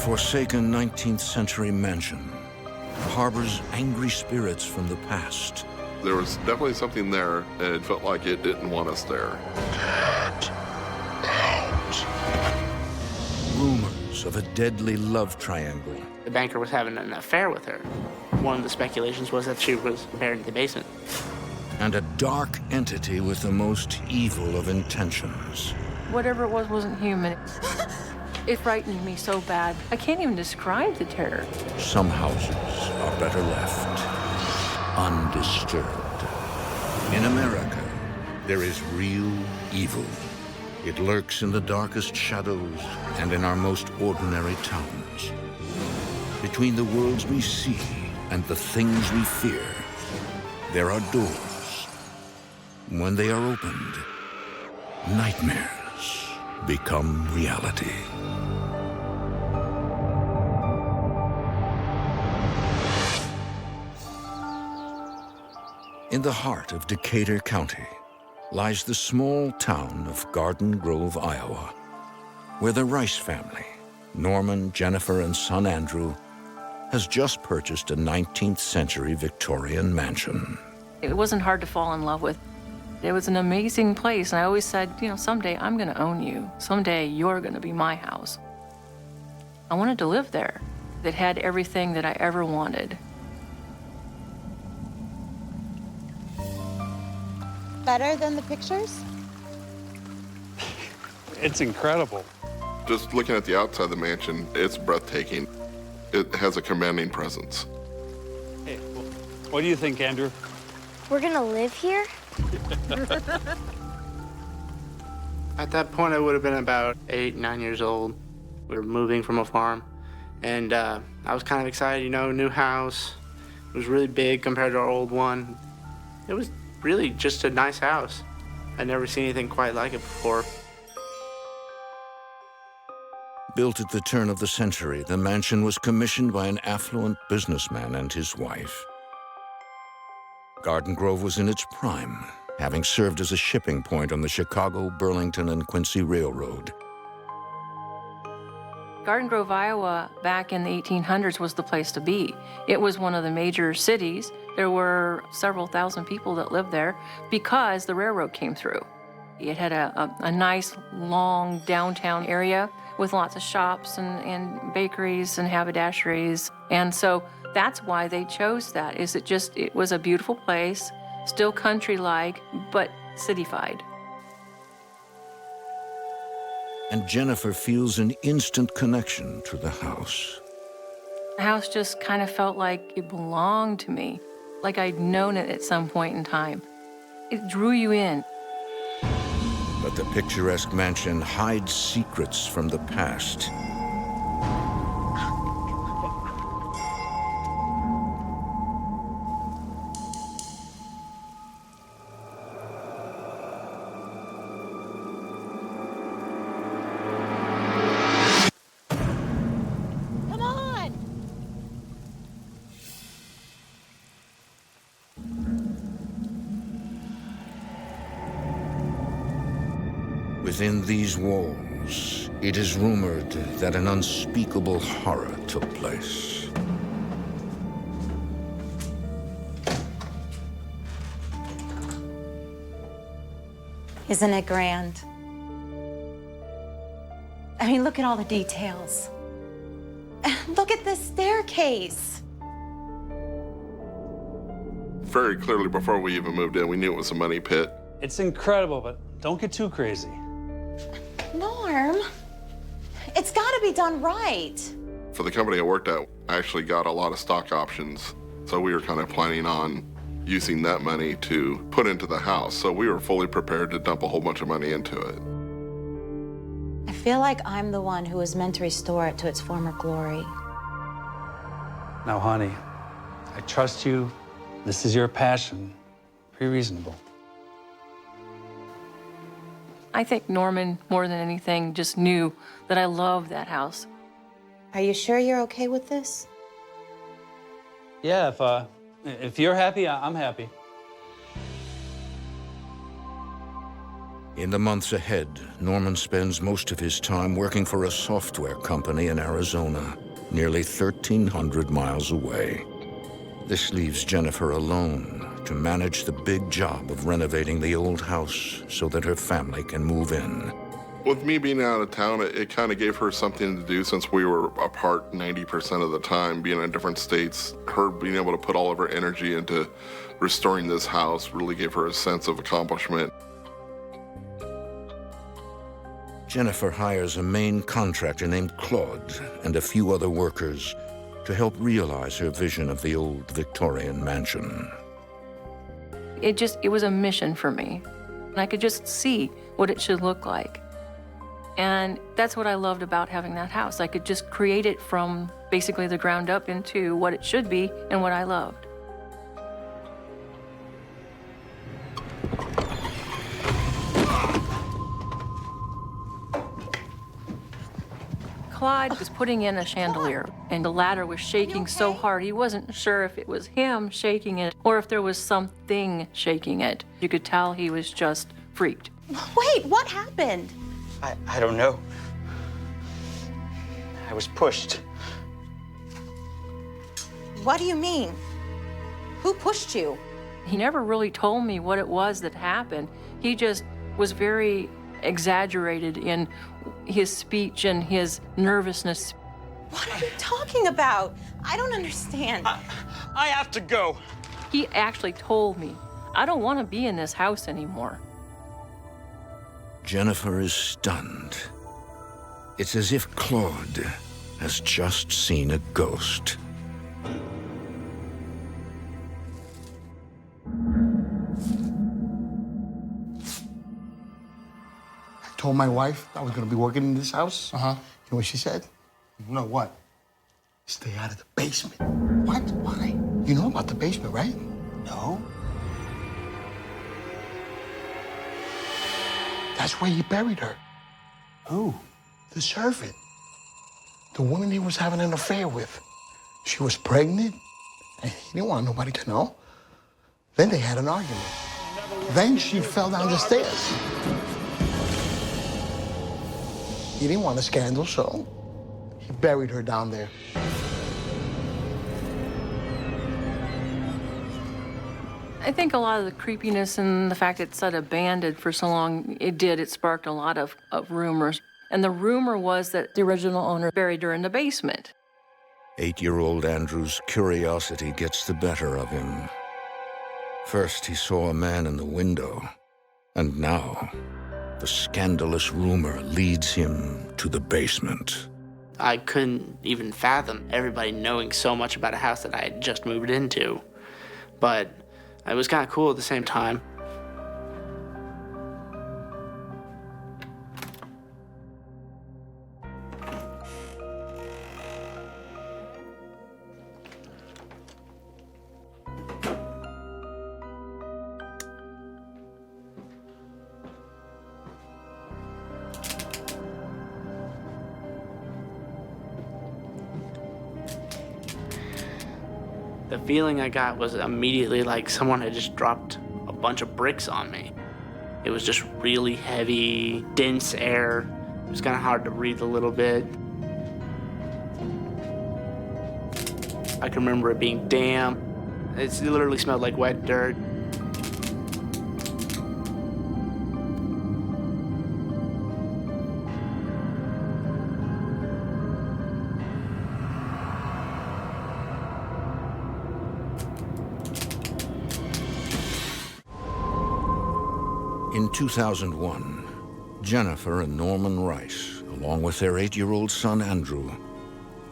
forsaken 19th century mansion harbors angry spirits from the past. There was definitely something there, and it felt like it didn't want us there. Get out. Rumors of a deadly love triangle. The banker was having an affair with her. One of the speculations was that she was buried in the basement. And a dark entity with the most evil of intentions. Whatever it was wasn't human. It frightened me so bad. I can't even describe the terror. Some houses are better left undisturbed. In America, there is real evil. It lurks in the darkest shadows and in our most ordinary towns. Between the worlds we see and the things we fear, there are doors. When they are opened, nightmares become reality. In the heart of Decatur County lies the small town of Garden Grove, Iowa, where the Rice family, Norman, Jennifer, and son Andrew, has just purchased a 19th century Victorian mansion. It wasn't hard to fall in love with. It was an amazing place, and I always said, you know, someday I'm gonna own you. Someday you're gonna be my house. I wanted to live there. It had everything that I ever wanted. Better than the pictures? It's incredible. Just looking at the outside of the mansion, it's breathtaking. It has a commanding presence. Hey, well, what do you think, Andrew? We're gonna live here? At that point, I would have been about 8, 9 years old. We were moving from a farm, and I was kind of excited, you know, new house. It was really big compared to our old one. It was really just a nice house. I'd never seen anything quite like it before. Built at the turn of the century, the mansion was commissioned by an affluent businessman and his wife. Garden Grove was in its prime, having served as a shipping point on the Chicago, Burlington, and Quincy Railroad. Garden Grove, Iowa, back in the 1800s was the place to be. It was one of the major cities. There were several thousand people that lived there because the railroad came through. It had a nice, long downtown area with lots of shops and bakeries and haberdasheries. And so that's why they chose that, is it was a beautiful place, still country-like, but city-fied. And Jennifer feels an instant connection to the house. The house just kind of felt like it belonged to me, like I'd known it at some point in time. It drew you in. But the picturesque mansion hides secrets from the past. Come on! Within these walls, it is rumored that an unspeakable horror took place. Isn't it grand? I mean, look at all the details. Look at this staircase. Very clearly, before we even moved in, we knew it was a money pit. It's incredible, but don't get too crazy. Norm, it's gotta be done right. For the company I worked at, I actually got a lot of stock options. So we were kind of planning on using that money to put into the house. So we were fully prepared to dump a whole bunch of money into it. I feel like I'm the one who was meant to restore it to its former glory. Now, honey, I trust you. This is your passion. Be reasonable. I think Norman, more than anything, just knew that I loved that house. Are you sure you're okay with this? Yeah, if you're happy, I'm happy. In the months ahead, Norman spends most of his time working for a software company in Arizona, nearly 1,300 miles away. This leaves Jennifer alone to manage the big job of renovating the old house so that her family can move in. With me being out of town, it kind of gave her something to do since we were apart 90% of the time, being in different states. Her being able to put all of her energy into restoring this house really gave her a sense of accomplishment. Jennifer hires a main contractor named Claude and a few other workers to help realize her vision of the old Victorian mansion. It was a mission for me. And I could just see what it should look like. And that's what I loved about having that house. I could just create it from basically the ground up into what it should be and what I loved. Clyde was putting in a chandelier, and the ladder was shaking so hard he wasn't sure if it was him shaking it or if there was something shaking it. You could tell he was just freaked. Wait, what happened? I don't know. I was pushed. What do you mean? Who pushed you? He never really told me what it was that happened. He just was very exaggerated in his speech and his nervousness. What are you talking about? I don't understand. I have to go. He actually told me, I don't want to be in this house anymore. Jennifer is stunned. It's as if Claude has just seen a ghost. I told my wife I was gonna be working in this house. You know what she said? No, what? Stay out of the basement. What? Why? You know about the basement, right? No. That's where he buried her. Who? The servant. The woman he was having an affair with. She was pregnant, and he didn't want nobody to know. Then they had an argument. Then she fell down the stairs. He didn't want a scandal, so he buried her down there. I think a lot of the creepiness and the fact it sat abandoned for so long, it sparked a lot of rumors. And the rumor was that the original owner buried her in the basement. 8-year-old Andrew's curiosity gets the better of him. First, he saw a man in the window, and now the scandalous rumor leads him to the basement. I couldn't even fathom everybody knowing so much about a house that I had just moved into. But it was kind of cool at the same time. The feeling I got was immediately like someone had just dropped a bunch of bricks on me. It was just really heavy, dense air. It was kind of hard to breathe a little bit. I can remember it being damp. It literally smelled like wet dirt. In 2001, Jennifer and Norman Rice, along with their 8-year-old son Andrew,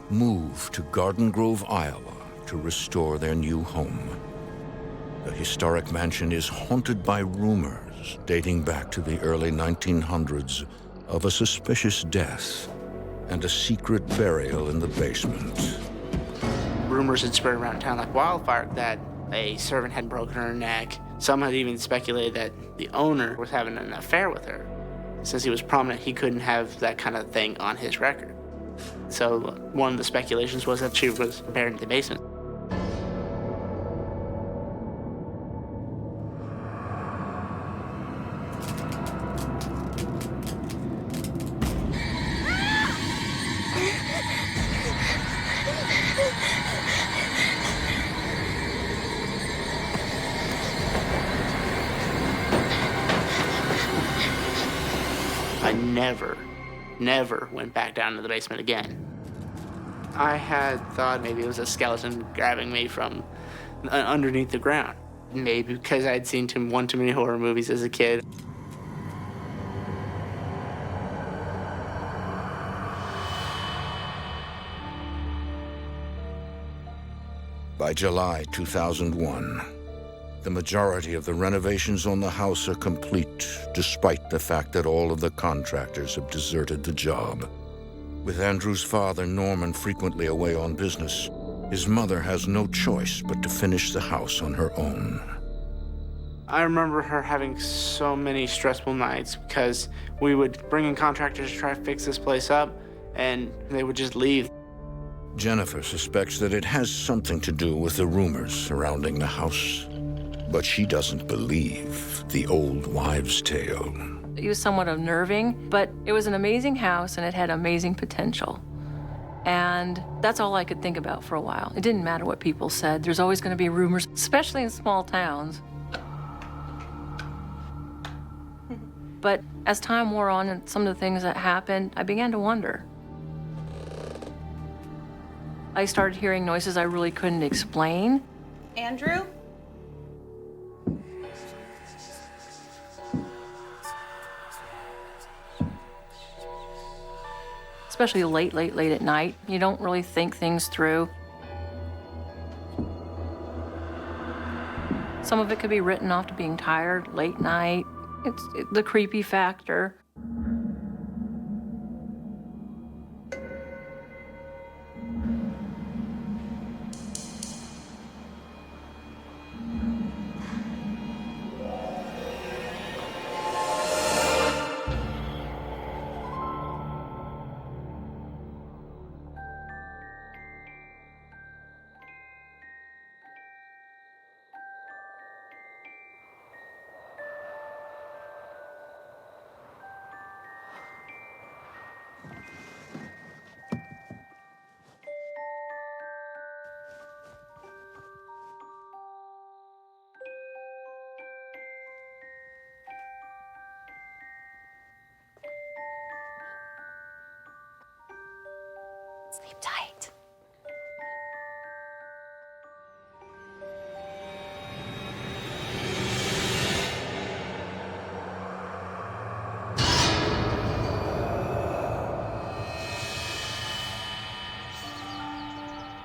moved to Garden Grove, Iowa, to restore their new home. The historic mansion is haunted by rumors dating back to the early 1900s of a suspicious death and a secret burial in the basement. Rumors had spread around town like wildfire that a servant had broken her neck. Some had even speculated that the owner was having an affair with her. Since he was prominent, he couldn't have that kind of thing on his record. So one of the speculations was that she was buried in the basement. I never went back down to the basement again. I had thought maybe it was a skeleton grabbing me from underneath the ground. Maybe because I'd seen one too many horror movies as a kid. By July 2001, the majority of the renovations on the house are complete, despite the fact that all of the contractors have deserted the job. With Andrew's father, Norman, frequently away on business, his mother has no choice but to finish the house on her own. I remember her having so many stressful nights because we would bring in contractors to try to fix this place up, and they would just leave. Jennifer suspects that it has something to do with the rumors surrounding the house, but she doesn't believe the old wives' tale. It was somewhat unnerving, but it was an amazing house and it had amazing potential. And that's all I could think about for a while. It didn't matter what people said. There's always going to be rumors, especially in small towns. But as time wore on and some of the things that happened, I began to wonder. I started hearing noises I really couldn't explain. Andrew? Especially late at night. You don't really think things through. Some of it could be written off to being tired, late night. It's the creepy factor. Sleep tight.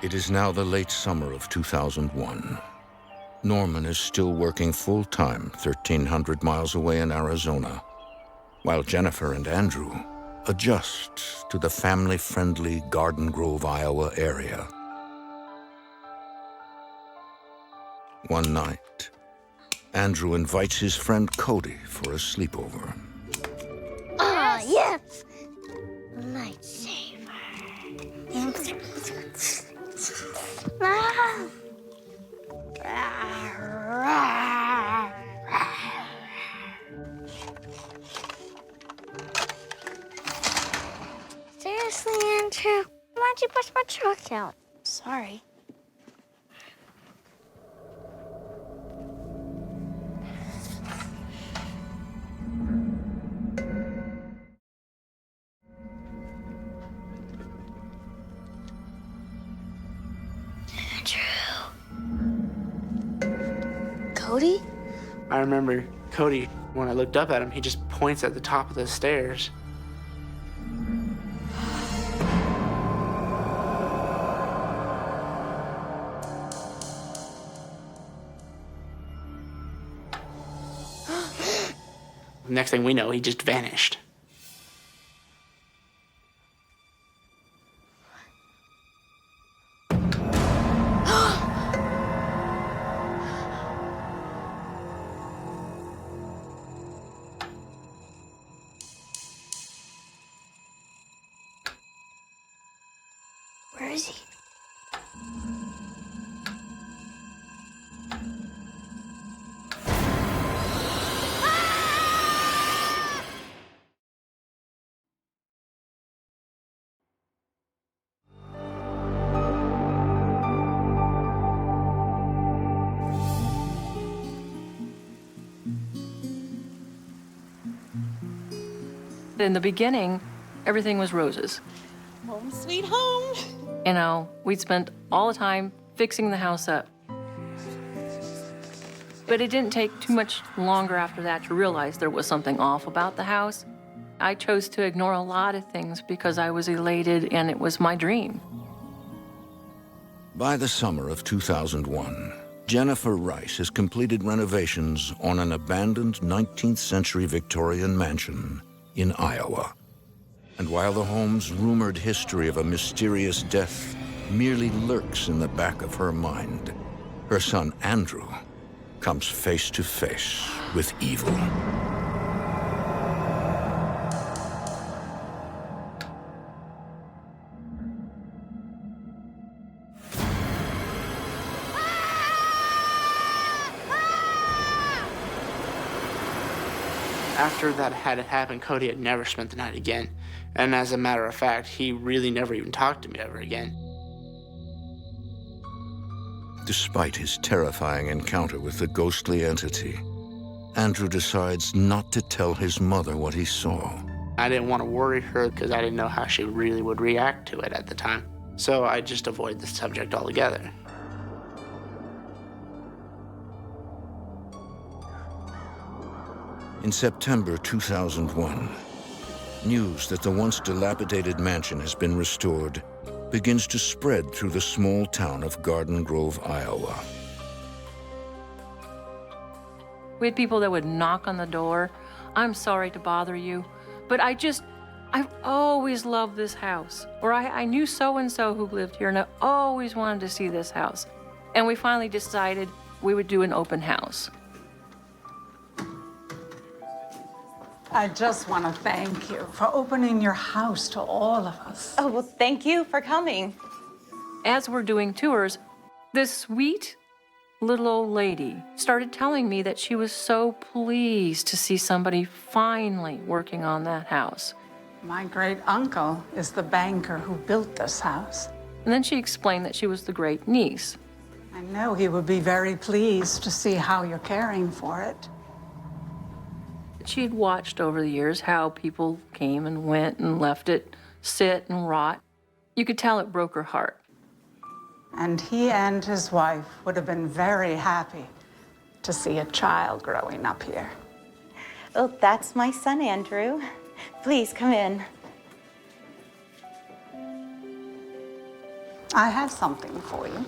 It is now the late summer of 2001. Norman is still working full-time 1,300 miles away in Arizona, while Jennifer and Andrew adjust to the family-friendly Garden Grove, Iowa area. One night, Andrew invites his friend Cody for a sleepover. Ah, yes! Lightsaber. Seriously, Andrew? Why'd you push my truck out? Sorry. Cody? I remember Cody, when I looked up at him, he just points at the top of the stairs. Next thing we know, he just vanished. Where is he? In the beginning, everything was roses. Home sweet home. You know, we'd spent all the time fixing the house up. But it didn't take too much longer after that to realize there was something off about the house. I chose to ignore a lot of things because I was elated and it was my dream. By the summer of 2001, Jennifer Rice has completed renovations on an abandoned 19th century Victorian mansion in Iowa. And while the home's rumored history of a mysterious death merely lurks in the back of her mind, her son Andrew comes face to face with evil. After that had happened, Cody had never spent the night again. And as a matter of fact, he really never even talked to me ever again. Despite his terrifying encounter with the ghostly entity, Andrew decides not to tell his mother what he saw. I didn't want to worry her because I didn't know how she really would react to it at the time. So I just avoided the subject altogether. In September 2001, news that the once dilapidated mansion has been restored begins to spread through the small town of Garden Grove, Iowa. We had people that would knock on the door. I'm sorry to bother you, but I've always loved this house. Or I knew so-and-so who lived here, and I always wanted to see this house. And we finally decided we would do an open house. I just want to thank you for opening your house to all of us. Oh, well, thank you for coming. As we're doing tours, this sweet little old lady started telling me that she was so pleased to see somebody finally working on that house. My great uncle is the banker who built this house. And then she explained that she was the great niece. I know he would be very pleased to see how you're caring for it. She had watched over the years how people came and went and left it sit and rot. You could tell it broke her heart. And he and his wife would have been very happy to see a child growing up here. Oh, that's my son, Andrew. Please come in. I have something for you.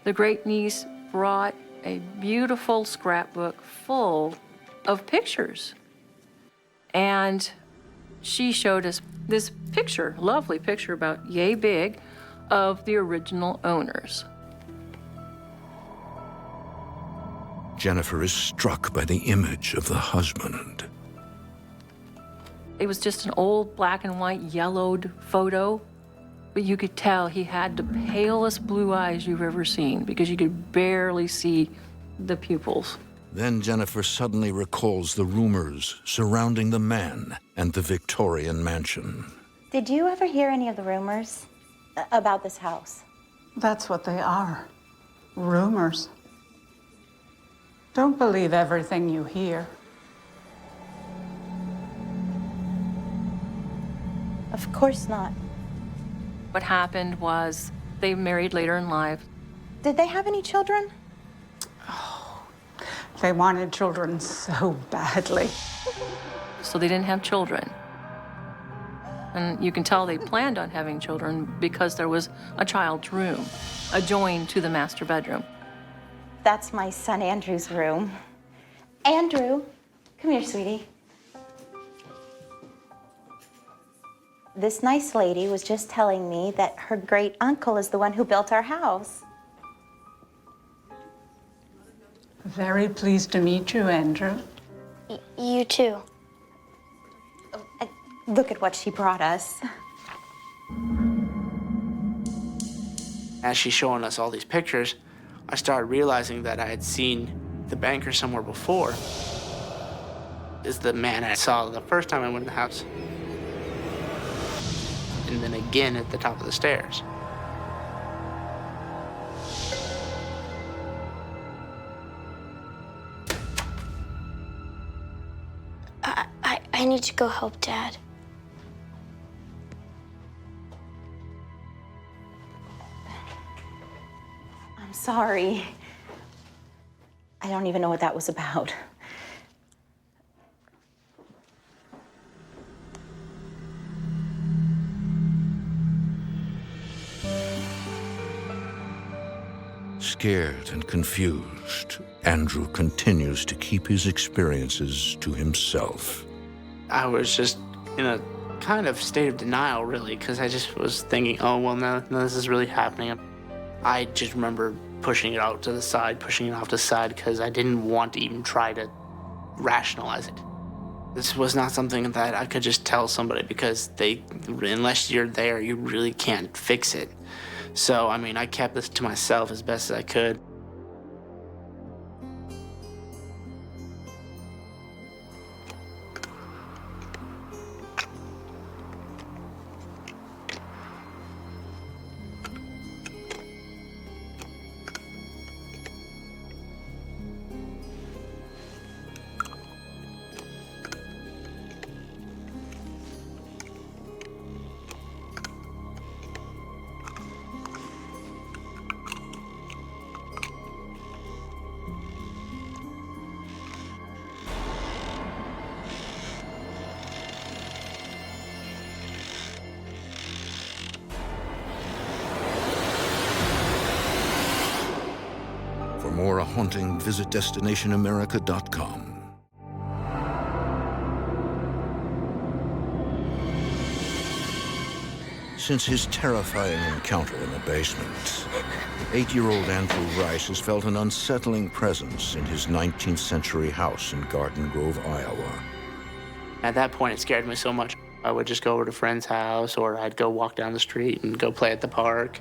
The great niece brought a beautiful scrapbook full of pictures. And she showed us this picture, lovely picture about yay big, of the original owners. Jennifer is struck by the image of the husband. It was just an old black and white yellowed photo, but you could tell he had the palest blue eyes you've ever seen because you could barely see the pupils. Then Jennifer suddenly recalls the rumors surrounding the man and the Victorian mansion. Did you ever hear any of the rumors about this house? That's what they are. Rumors. Don't believe everything you hear. Of course not. What happened was they married later in life. Did they have any children? They wanted children so badly. So they didn't have children. And you can tell they planned on having children because there was a child's room adjoined to the master bedroom. That's my son Andrew's room. Andrew, come here, sweetie. This nice lady was just telling me that her great uncle is the one who built our house. Very pleased to meet you, Andrew. You too. Look at what she brought us. As she's showing us all these pictures, I started realizing that I had seen the banker somewhere before. Is the man I saw the first time I went in the house. And then again at the top of the stairs. I need to go help Dad. I'm sorry. I don't even know what that was about. Scared and confused, Andrew continues to keep his experiences to himself. I was just in a kind of state of denial, really, because I just was thinking, oh, well, no, this is really happening. I just remember pushing it out to the side, pushing it off to the side, because I didn't want to even try to rationalize it. This was not something that I could just tell somebody, because unless you're there, you really can't fix it. So, I mean, I kept this to myself as best as I could. For more haunting, visit destinationamerica.com. Since his terrifying encounter in the basement, 8-year-old Andrew Rice has felt an unsettling presence in his 19th century house in Garden Grove, Iowa. At that point, it scared me so much. I would just go over to a friend's house, or I'd go walk down the street and go play at the park.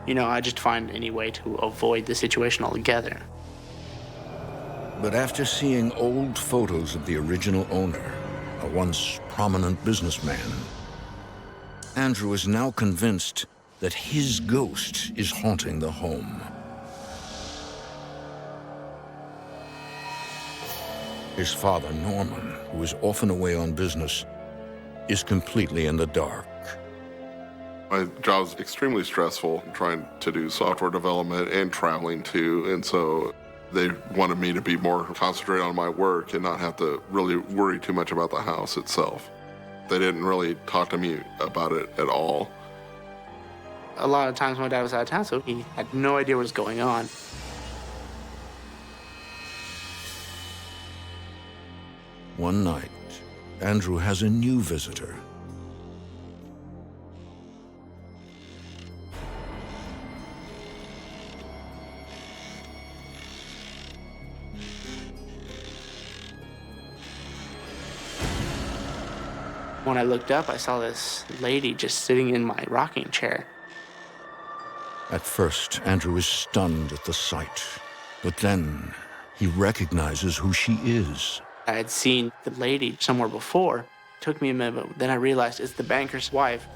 You know, I just find any way to avoid the situation altogether. But after seeing old photos of the original owner, a once prominent businessman, Andrew is now convinced that his ghost is haunting the home. His father, Norman, who is often away on business, is completely in the dark. My job was extremely stressful, trying to do software development and traveling too, and so they wanted me to be more concentrated on my work and not have to really worry too much about the house itself. They didn't really talk to me about it at all. A lot of times my dad was out of town, so he had no idea what was going on. One night, Andrew has a new visitor. When I looked up, I saw this lady just sitting in my rocking chair. At first, Andrew is stunned at the sight, but then he recognizes who she is. I had seen the lady somewhere before. It took me a minute, but then I realized it's the banker's wife.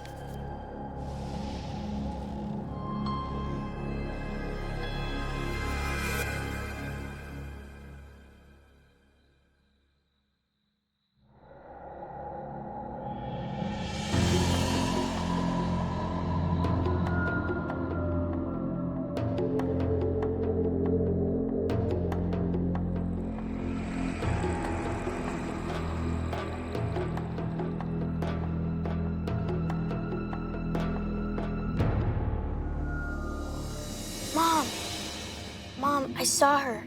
Mom, I saw her.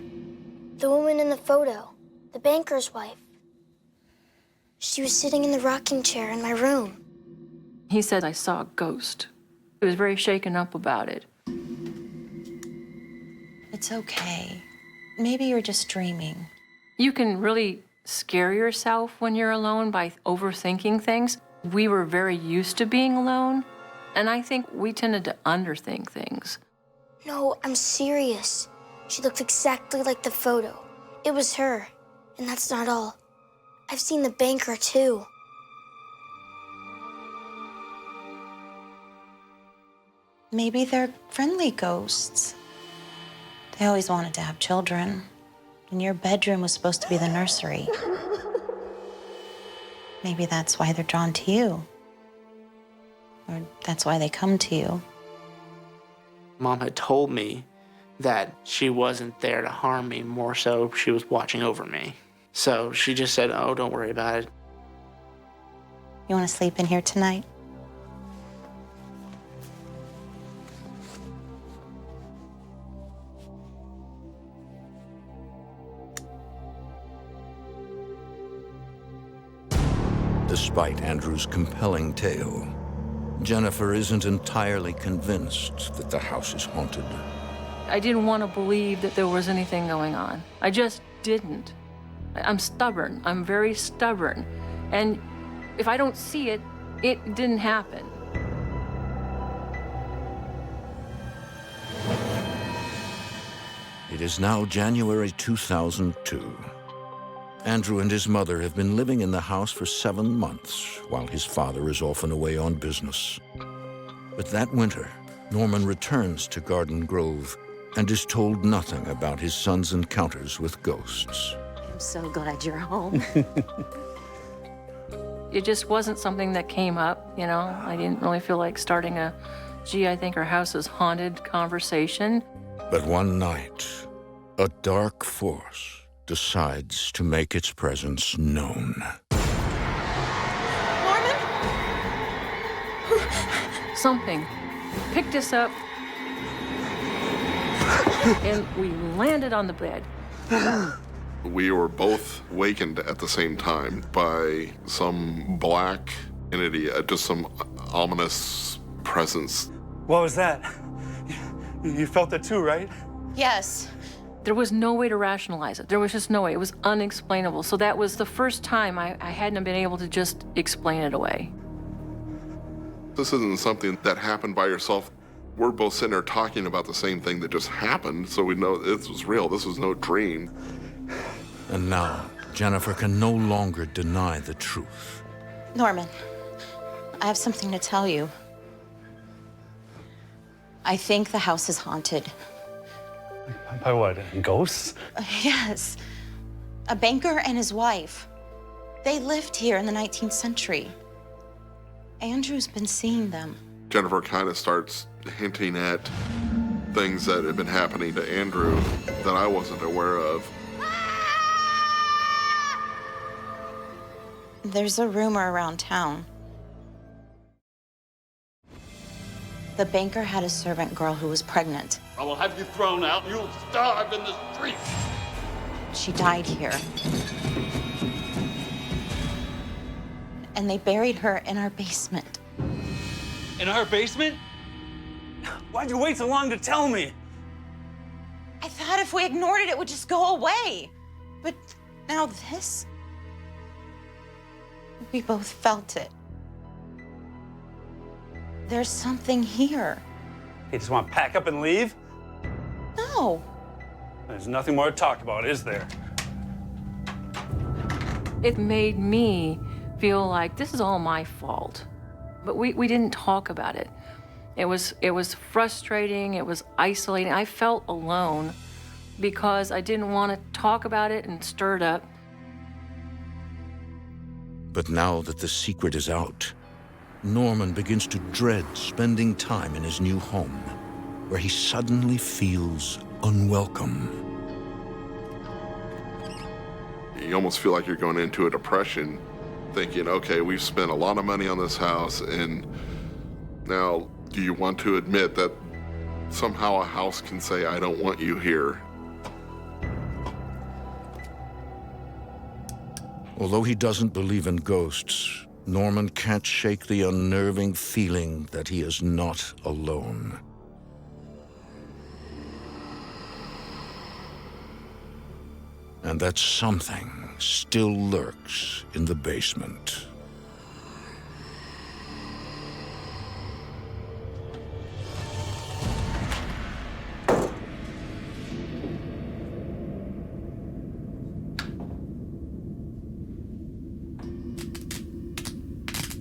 The woman in the photo, the banker's wife. She was sitting in the rocking chair in my room. He said, I saw a ghost. He was very shaken up about it. It's okay. Maybe you're just dreaming. You can really scare yourself when you're alone by overthinking things. We were very used to being alone, and I think we tended to underthink things. No, I'm serious. She looked exactly like the photo. It was her, and that's not all. I've seen the banker, too. Maybe they're friendly ghosts. They always wanted to have children, and your bedroom was supposed to be the nursery. Maybe that's why they're drawn to you. Or that's why they come to you. Mom had told me that she wasn't there to harm me, more so she was watching over me. So she just said, oh, don't worry about it. You want to sleep in here tonight? Despite Andrew's compelling tale, Jennifer isn't entirely convinced that the house is haunted. I didn't want to believe that there was anything going on. I just didn't. I'm stubborn. I'm very stubborn. And if I don't see it, it didn't happen. It is now January 2002. Andrew and his mother have been living in the house for 7 months while his father is often away on business. But that winter, Norman returns to Garden Grove and is told nothing about his son's encounters with ghosts. I'm so glad you're home. It just wasn't something that came up, you know. I didn't really feel like starting a, gee, I think our house is haunted conversation. But one night, a dark force decides to make its presence known. Norman? Something picked us up, and we landed on the bed. We were both wakened at the same time by some black entity, just some ominous presence. What was that? You felt it too, right? Yes. There was no way to rationalize it. There was just no way. It was unexplainable. So that was the first time I hadn't been able to just explain it away. This isn't something that happened by yourself. We're both sitting there talking about the same thing that just happened, so we know this was real. This was no dream. And now, Jennifer can no longer deny the truth. Norman, I have something to tell you. I think the house is haunted. By what? Ghosts? Yes. A banker and his wife. They lived here in the 19th century. Andrew's been seeing them. Jennifer kind of starts hinting at things that had been happening to Andrew that I wasn't aware of. There's a rumor around town. The banker had a servant girl who was pregnant. I will have you thrown out and you'll starve in the street. She died here. And they buried her in our basement. In our basement? Why'd you wait so long to tell me? I thought if we ignored it, it would just go away. But now this, we both felt it. There's something here. You just want to pack up and leave? No. There's nothing more to talk about, is there? It made me feel like this is all my fault. But we didn't talk about it. It was frustrating, it was isolating. I felt alone because I didn't want to talk about it and stir it up. But now that the secret is out, Norman begins to dread spending time in his new home, where he suddenly feels unwelcome. You almost feel like you're going into a depression, thinking, okay, we've spent a lot of money on this house, and now do you want to admit that somehow a house can say, I don't want you here? Although he doesn't believe in ghosts, Norman can't shake the unnerving feeling that he is not alone. And that something still lurks in the basement.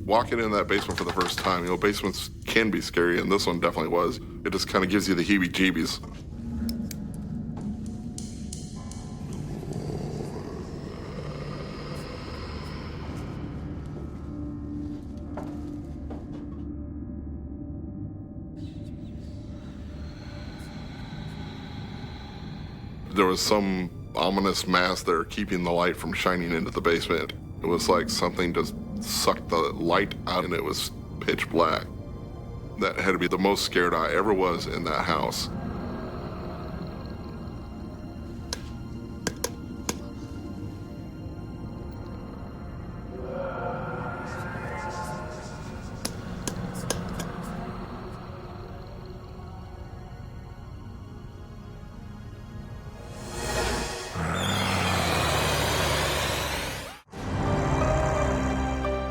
Walking in that basement for the first time, basements can be scary, and this one definitely was. It just kind of gives you the heebie-jeebies. there was some ominous mass there keeping the light from shining into the basement. It was like something just sucked the light out and it was pitch black. That had to be the most scared I ever was in that house.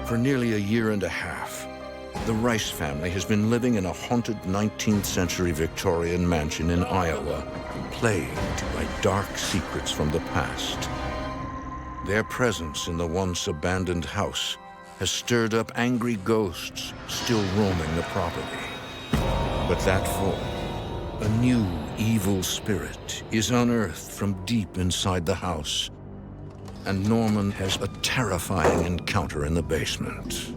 For nearly a year and a half, the Rice family has been living in a haunted 19th century Victorian mansion in Iowa, plagued by dark secrets from the past. Their presence in the once abandoned house has stirred up angry ghosts still roaming the property. But that fall, a new evil spirit is unearthed from deep inside the house, and Norman has a terrifying encounter in the basement.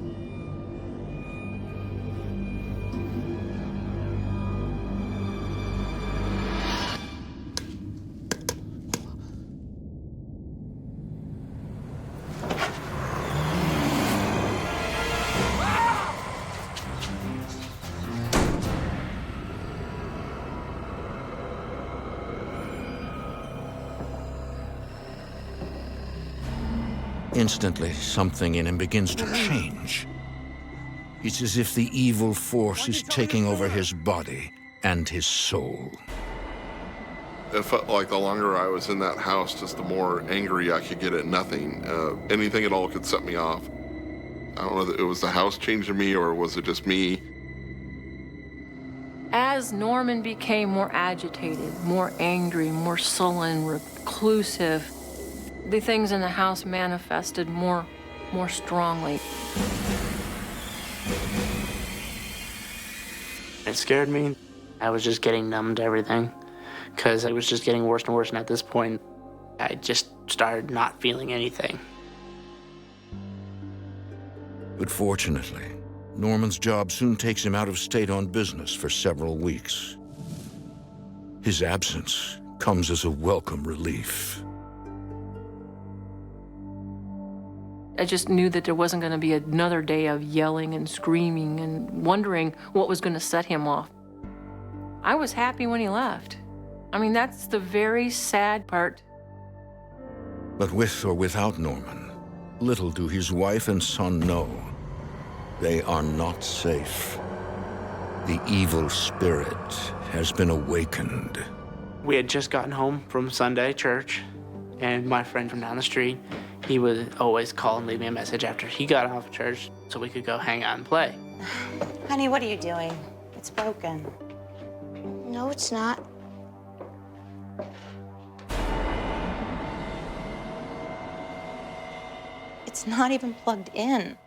Instantly, something in him begins to change. It's as if the evil force is taking over his body and his soul. It felt like the longer I was in that house, just the more angry I could get at nothing. Anything at all could set me off. I don't know if it was the house changing me or was it just me. As Norman became more agitated, more angry, more sullen, reclusive, the things in the house manifested more strongly. It scared me. I was just getting numb to everything because it was just getting worse and worse. And at this point, I just started not feeling anything. But fortunately, Norman's job soon takes him out of state on business for several weeks. His absence comes as a welcome relief. I just knew that there wasn't going to be another day of yelling and screaming and wondering what was going to set him off. I was happy when he left. I mean, that's the very sad part. But with or without Norman, little do his wife and son know. They are not safe. The evil spirit has been awakened. We had just gotten home from Sunday church, and my friend from down the street, he would always call and leave me a message after he got off church so we could go hang out and play. Honey, what are you doing? It's broken. No, it's not. It's not even plugged in.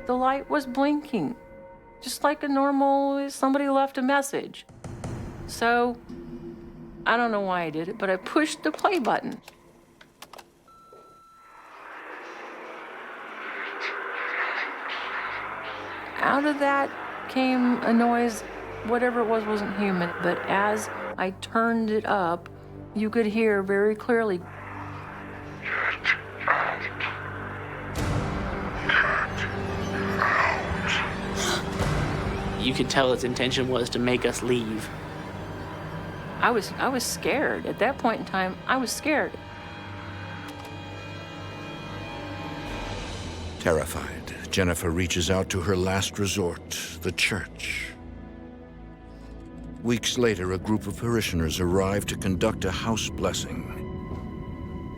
The light was blinking, just like a normal, somebody left a message. So, I don't know why I did it, but I pushed the play button. Out of that came a noise, whatever it was wasn't human, but as I turned it up, you could hear very clearly. Get out. You could tell its intention was to make us leave. I was scared. At that point in time, I was scared. Terrified, Jennifer reaches out to her last resort, the church. Weeks later, a group of parishioners arrive to conduct a house blessing.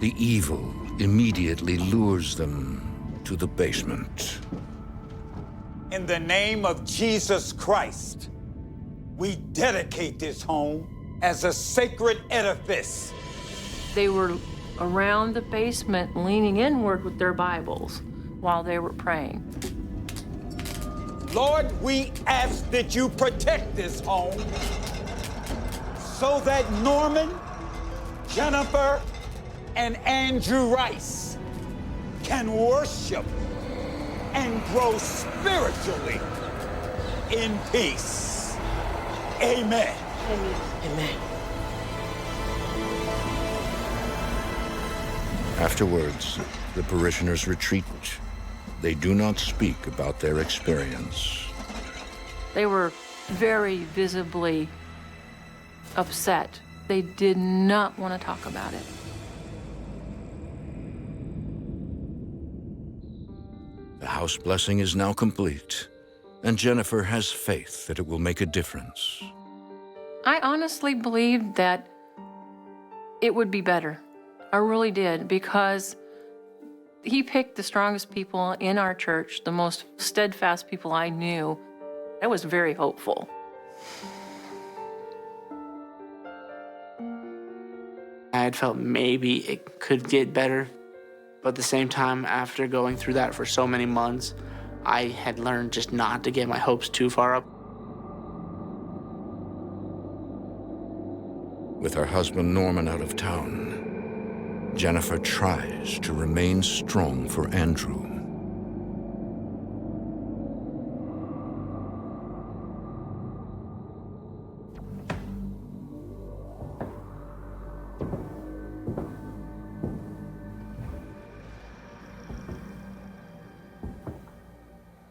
The evil immediately lures them to the basement. In the name of Jesus Christ, we dedicate this home as a sacred edifice. They were around the basement leaning inward with their Bibles while they were praying. Lord, we ask that you protect this home so that Norman, Jennifer, and Andrew Rice can worship and grow spiritually in peace. Amen. Amen. Afterwards, the parishioners retreat. They do not speak about their experience. They were very visibly upset. They did not want to talk about it. The house blessing is now complete, and Jennifer has faith that it will make a difference. I honestly believed that it would be better. I really did, because he picked the strongest people in our church, the most steadfast people I knew. I was very hopeful. I had felt maybe it could get better, but at the same time, after going through that for so many months, I had learned just not to get my hopes too far up. With her husband Norman out of town, Jennifer tries to remain strong for Andrew.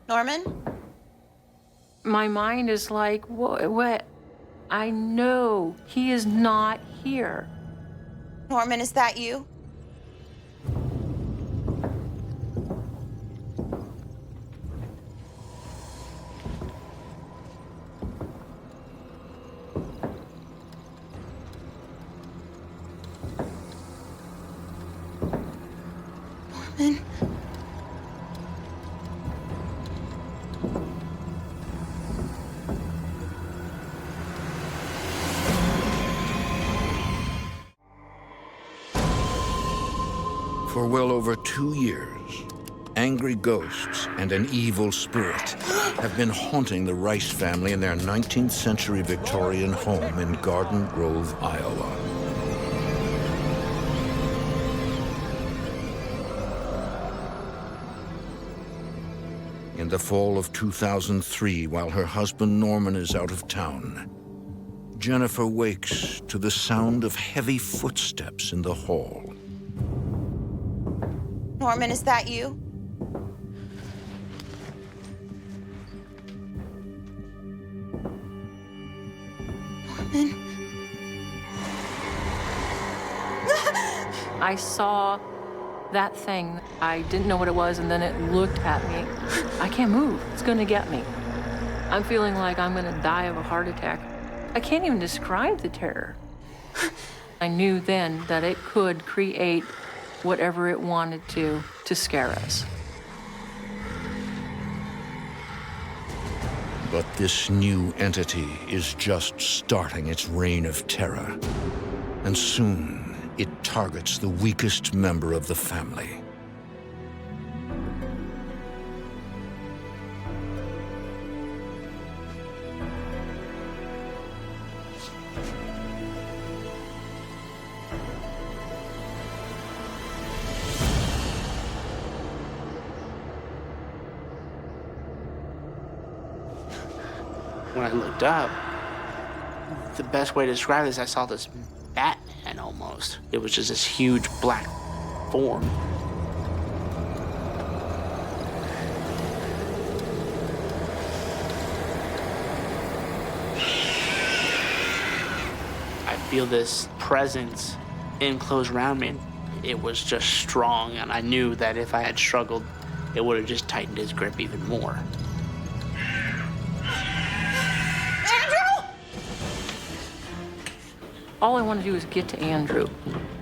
Norman? My mind is like, what? I know he is not here. Norman, is that you? Norman? For well over 2 years, angry ghosts and an evil spirit have been haunting the Rice family in their 19th century Victorian home in Garden Grove, Iowa. In the fall of 2003, while her husband Norman is out of town, Jennifer wakes to the sound of heavy footsteps in the hall. Norman, is that you? Norman? I saw that thing. I didn't know what it was, and then it looked at me. I can't move. It's gonna get me. I'm feeling like I'm gonna die of a heart attack. I can't even describe the terror. I knew then that it could create whatever it wanted to scare us. But this new entity is just starting its reign of terror. And soon, it targets the weakest member of the family. When I looked up, the best way to describe this, I saw this Batman almost. It was just this huge black form. I feel this presence enclosed around me. It was just strong, and I knew that if I had struggled, it would have just tightened his grip even more. All I want to do is get to Andrew.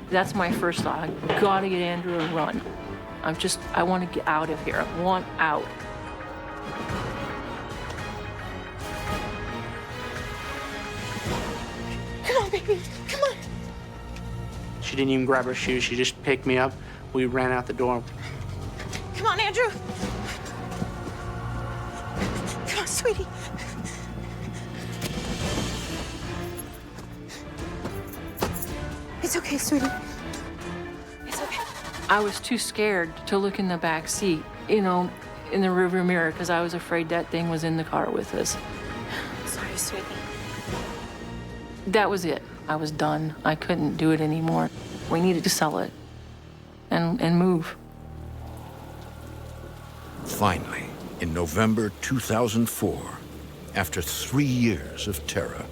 That's my first thought. I gotta get Andrew and run. I want to get out of here. I want out. Come on, baby. Come on. She didn't even grab her shoes. She just picked me up. We ran out the door. Come on, Andrew. Come on, sweetie. It's okay, sweetie. It's okay. I was too scared to look in the back seat, in the rearview mirror, because I was afraid that thing was in the car with us. Sorry, sweetie. That was it. I was done. I couldn't do it anymore. We needed to sell it. And and move. Finally, in November 2004, after 3 years of terror,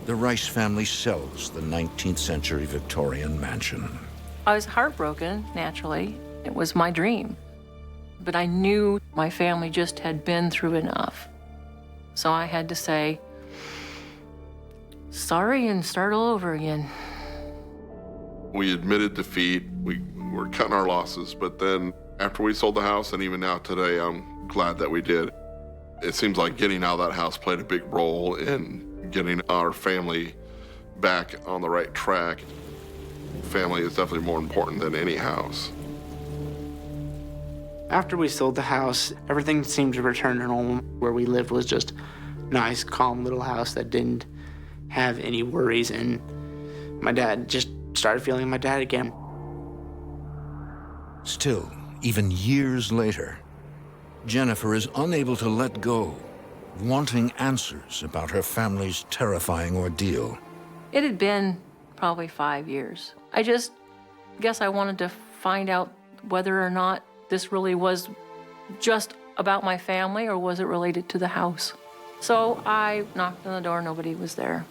the Rice family sells the 19th century Victorian mansion. I was heartbroken, naturally. It was my dream. But I knew my family just had been through enough. So I had to say, sorry and start all over again. We admitted defeat. We were cutting our losses, but then after we sold the house, and even now today, I'm glad that we did. It seems like getting out of that house played a big role in getting our family back on the right track. Family is definitely more important than any house. After we sold the house, everything seemed to return to normal. Where we lived was just a nice, calm little house that didn't have any worries, and my dad just started feeling my dad again. Still, even years later, Jennifer is unable to let go, wanting answers about her family's terrifying ordeal. It had been probably 5 years. I just guess I wanted to find out whether or not this really was just about my family or was it related to the house. So I knocked on the door, nobody was there.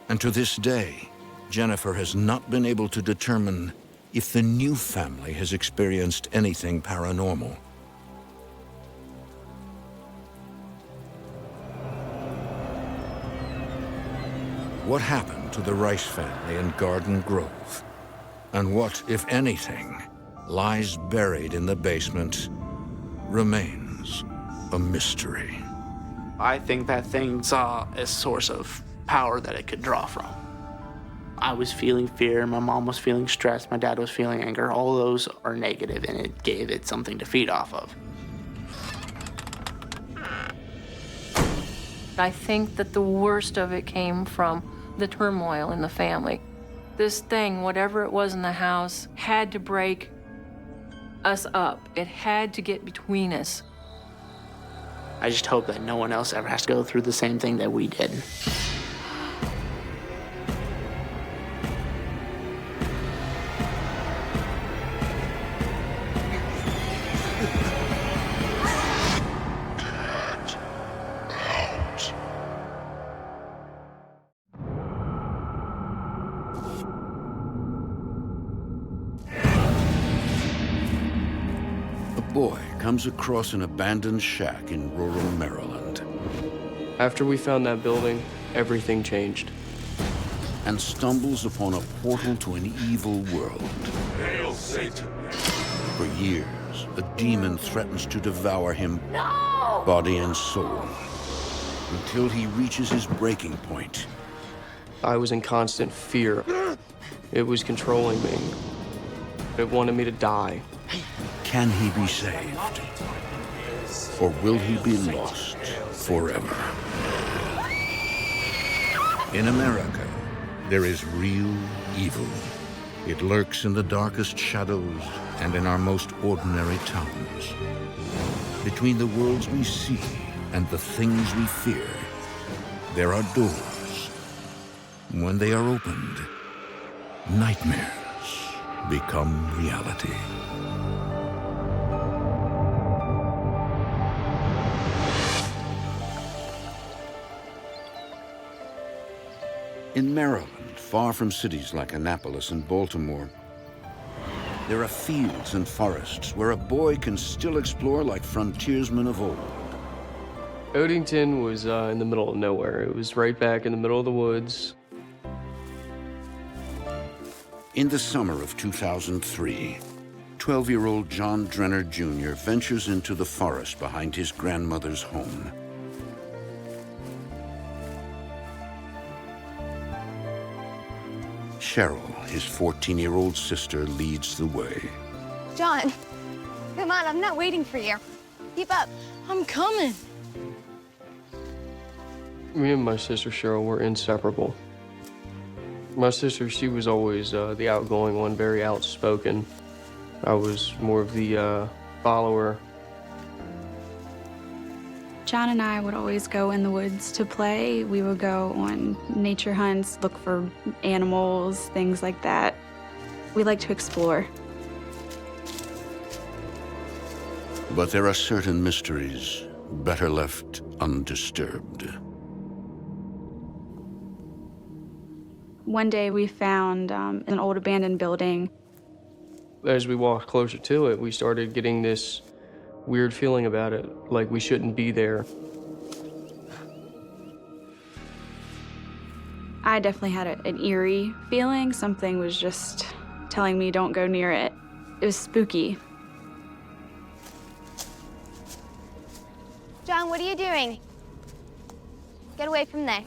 And to this day, Jennifer has not been able to determine if the new family has experienced anything paranormal. What happened to the Rice family in Garden Grove? And what, if anything, lies buried in the basement remains a mystery. I think that thing saw a source of power that it could draw from. I was feeling fear, my mom was feeling stress, my dad was feeling anger. All those are negative, and it gave it something to feed off of. I think that the worst of it came from the turmoil in the family. This thing, whatever it was in the house, had to break us up. It had to get between us. I just hope that no one else ever has to go through the same thing that we did. A boy comes across an abandoned shack in rural Maryland. After we found that building, everything changed. And stumbles upon a portal to an evil world. Hail Satan! For years, a demon threatens to devour him, body and soul, until he reaches his breaking point. I was in constant fear. It was controlling me. It wanted me to die. Can he be saved? Or will he be lost forever? In America, there is real evil. It lurks in the darkest shadows and in our most ordinary towns. Between the worlds we see and the things we fear, there are doors. When they are opened, nightmares become reality. In Maryland, far from cities like Annapolis and Baltimore, there are fields and forests where a boy can still explore like frontiersmen of old. Odington was in the middle of nowhere. It was right back in the middle of the woods. In the summer of 2003, 12-year-old John Drenner Jr. ventures into the forest behind his grandmother's home. Cheryl, his 14-year-old sister, leads the way. John, come on, I'm not waiting for you. Keep up. I'm coming. Me and my sister Cheryl were inseparable. My sister, she was always the outgoing one, very outspoken. I was more of the follower. John and I would always go in the woods to play. We would go on nature hunts, look for animals, things like that. We like to explore. But there are certain mysteries better left undisturbed. One day we found an old abandoned building. As we walked closer to it, we started getting this weird feeling about it, like we shouldn't be there. I definitely had an eerie feeling. Something was just telling me don't go near it. It was spooky. John, what are you doing? Get away from there.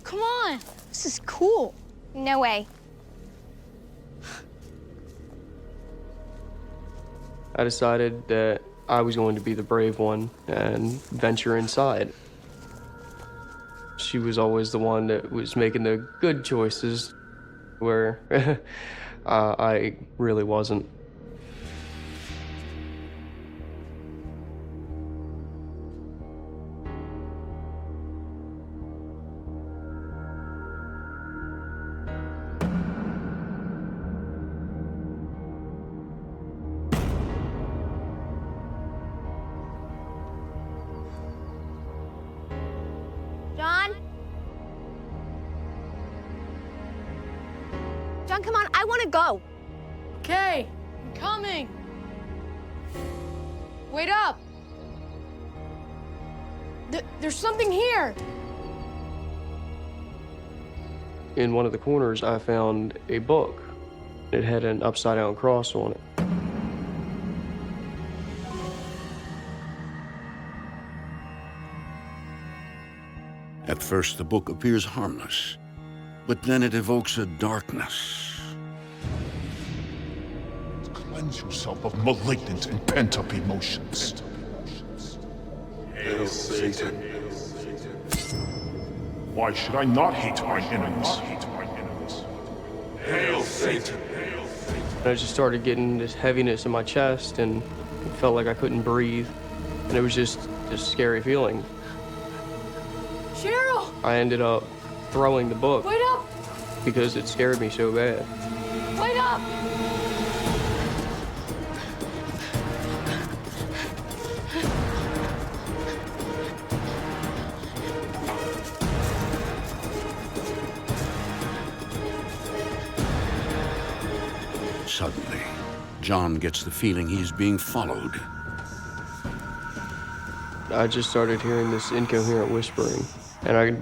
Come on, this is cool. No way. I decided that I was going to be the brave one and venture inside. She was always the one that was making the good choices, where I really wasn't. John? John, come on, I want to go. Okay, I'm coming. Wait up. There's something here. In one of the corners, I found a book. It had an upside-down cross on it. At first, the book appears harmless, but then it evokes a darkness. Cleanse yourself of malignant and pent-up emotions. Hail Satan. Why should I not hate my enemies? Hail Satan. I just started getting this heaviness in my chest, and it felt like I couldn't breathe. And it was just a scary feeling. Cheryl! I ended up throwing the book Wait up! because it scared me so bad. Wait up! Suddenly, John gets the feeling he's being followed. I just started hearing this incoherent whispering, and I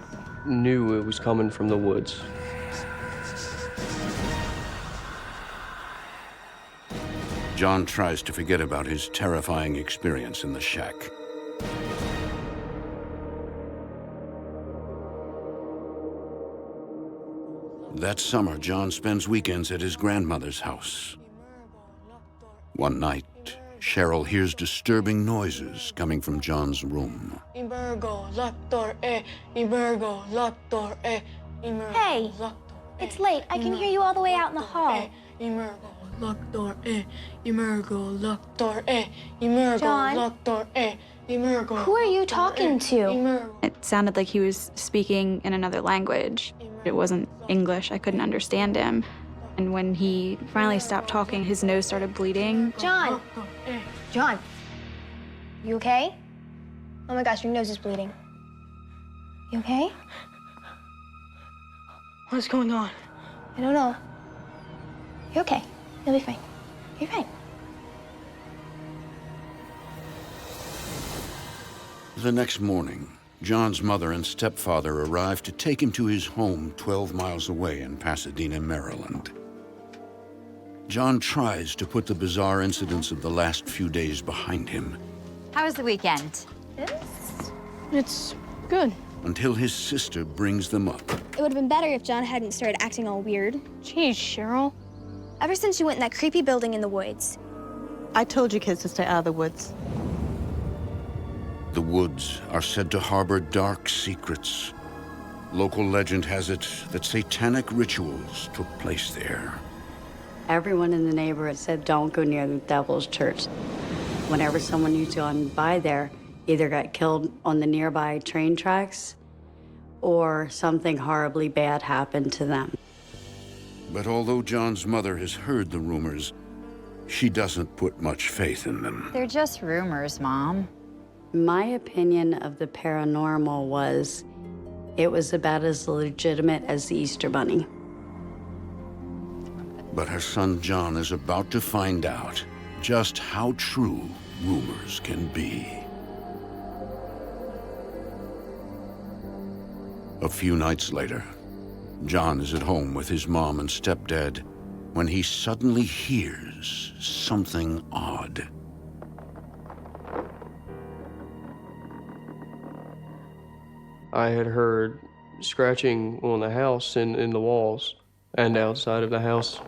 knew it was coming from the woods. John tries to forget about his terrifying experience in the shack. That summer, John spends weekends at his grandmother's house. One night, Cheryl hears disturbing noises coming from John's room. Hey, it's late. I can hear you all the way out in the hall. John, who are you talking to? It sounded like he was speaking in another language. It wasn't English. I couldn't understand him. And when he finally stopped talking, his nose started bleeding. John! John, you okay? Oh my gosh, your nose is bleeding. You okay? What's going on? I don't know. You're okay. You'll be fine. You're fine. The next morning, John's mother and stepfather arrive to take him to his home 12 miles away in Pasadena, Maryland. John tries to put the bizarre incidents of the last few days behind him. How was the weekend? It's good. Until his sister brings them up. It would have been better if John hadn't started acting all weird. Jeez, Cheryl. Ever since you went in that creepy building in the woods. I told you kids to stay out of the woods. The woods are said to harbor dark secrets. Local legend has it that satanic rituals took place there. Everyone in the neighborhood said, don't go near the Devil's Church. Whenever someone used to go by there, either got killed on the nearby train tracks or something horribly bad happened to them. But although John's mother has heard the rumors, she doesn't put much faith in them. They're just rumors, Mom. My opinion of the paranormal was it was about as legitimate as the Easter Bunny. But her son John is about to find out just how true rumors can be. A few nights later, John is at home with his mom and stepdad when he suddenly hears something odd. I had heard scratching on the house and in the walls and outside of the house.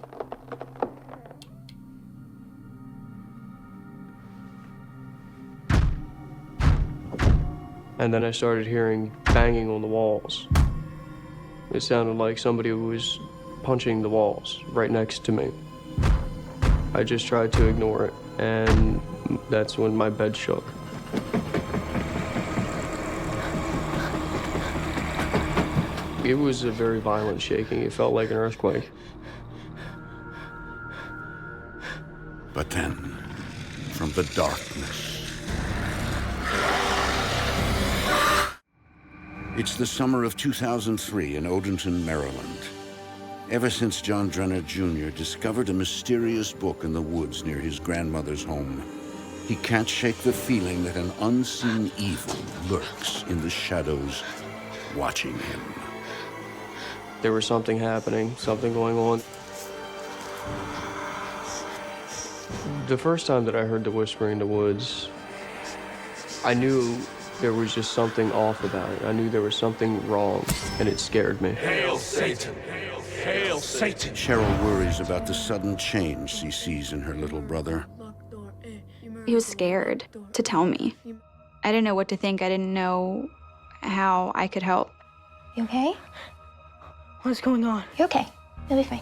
And then I started hearing banging on the walls. It sounded like somebody was punching the walls right next to me. I just tried to ignore it, and that's when my bed shook. It was a very violent shaking. It felt like an earthquake. But then, from the darkness, it's the summer of 2003 in Odenton, Maryland. Ever since John Drenner Jr. discovered a mysterious book in the woods near his grandmother's home, he can't shake the feeling that an unseen evil lurks in the shadows, watching him. There was something happening, something going on. The first time that I heard the whispering in the woods, I knew there was just something off about it. I knew there was something wrong, and it scared me. Hail Satan! Hail Satan! Cheryl worries about the sudden change she sees in her little brother. He was scared to tell me. I didn't know what to think. I didn't know how I could help. You okay? What's going on? You're okay. You'll be fine.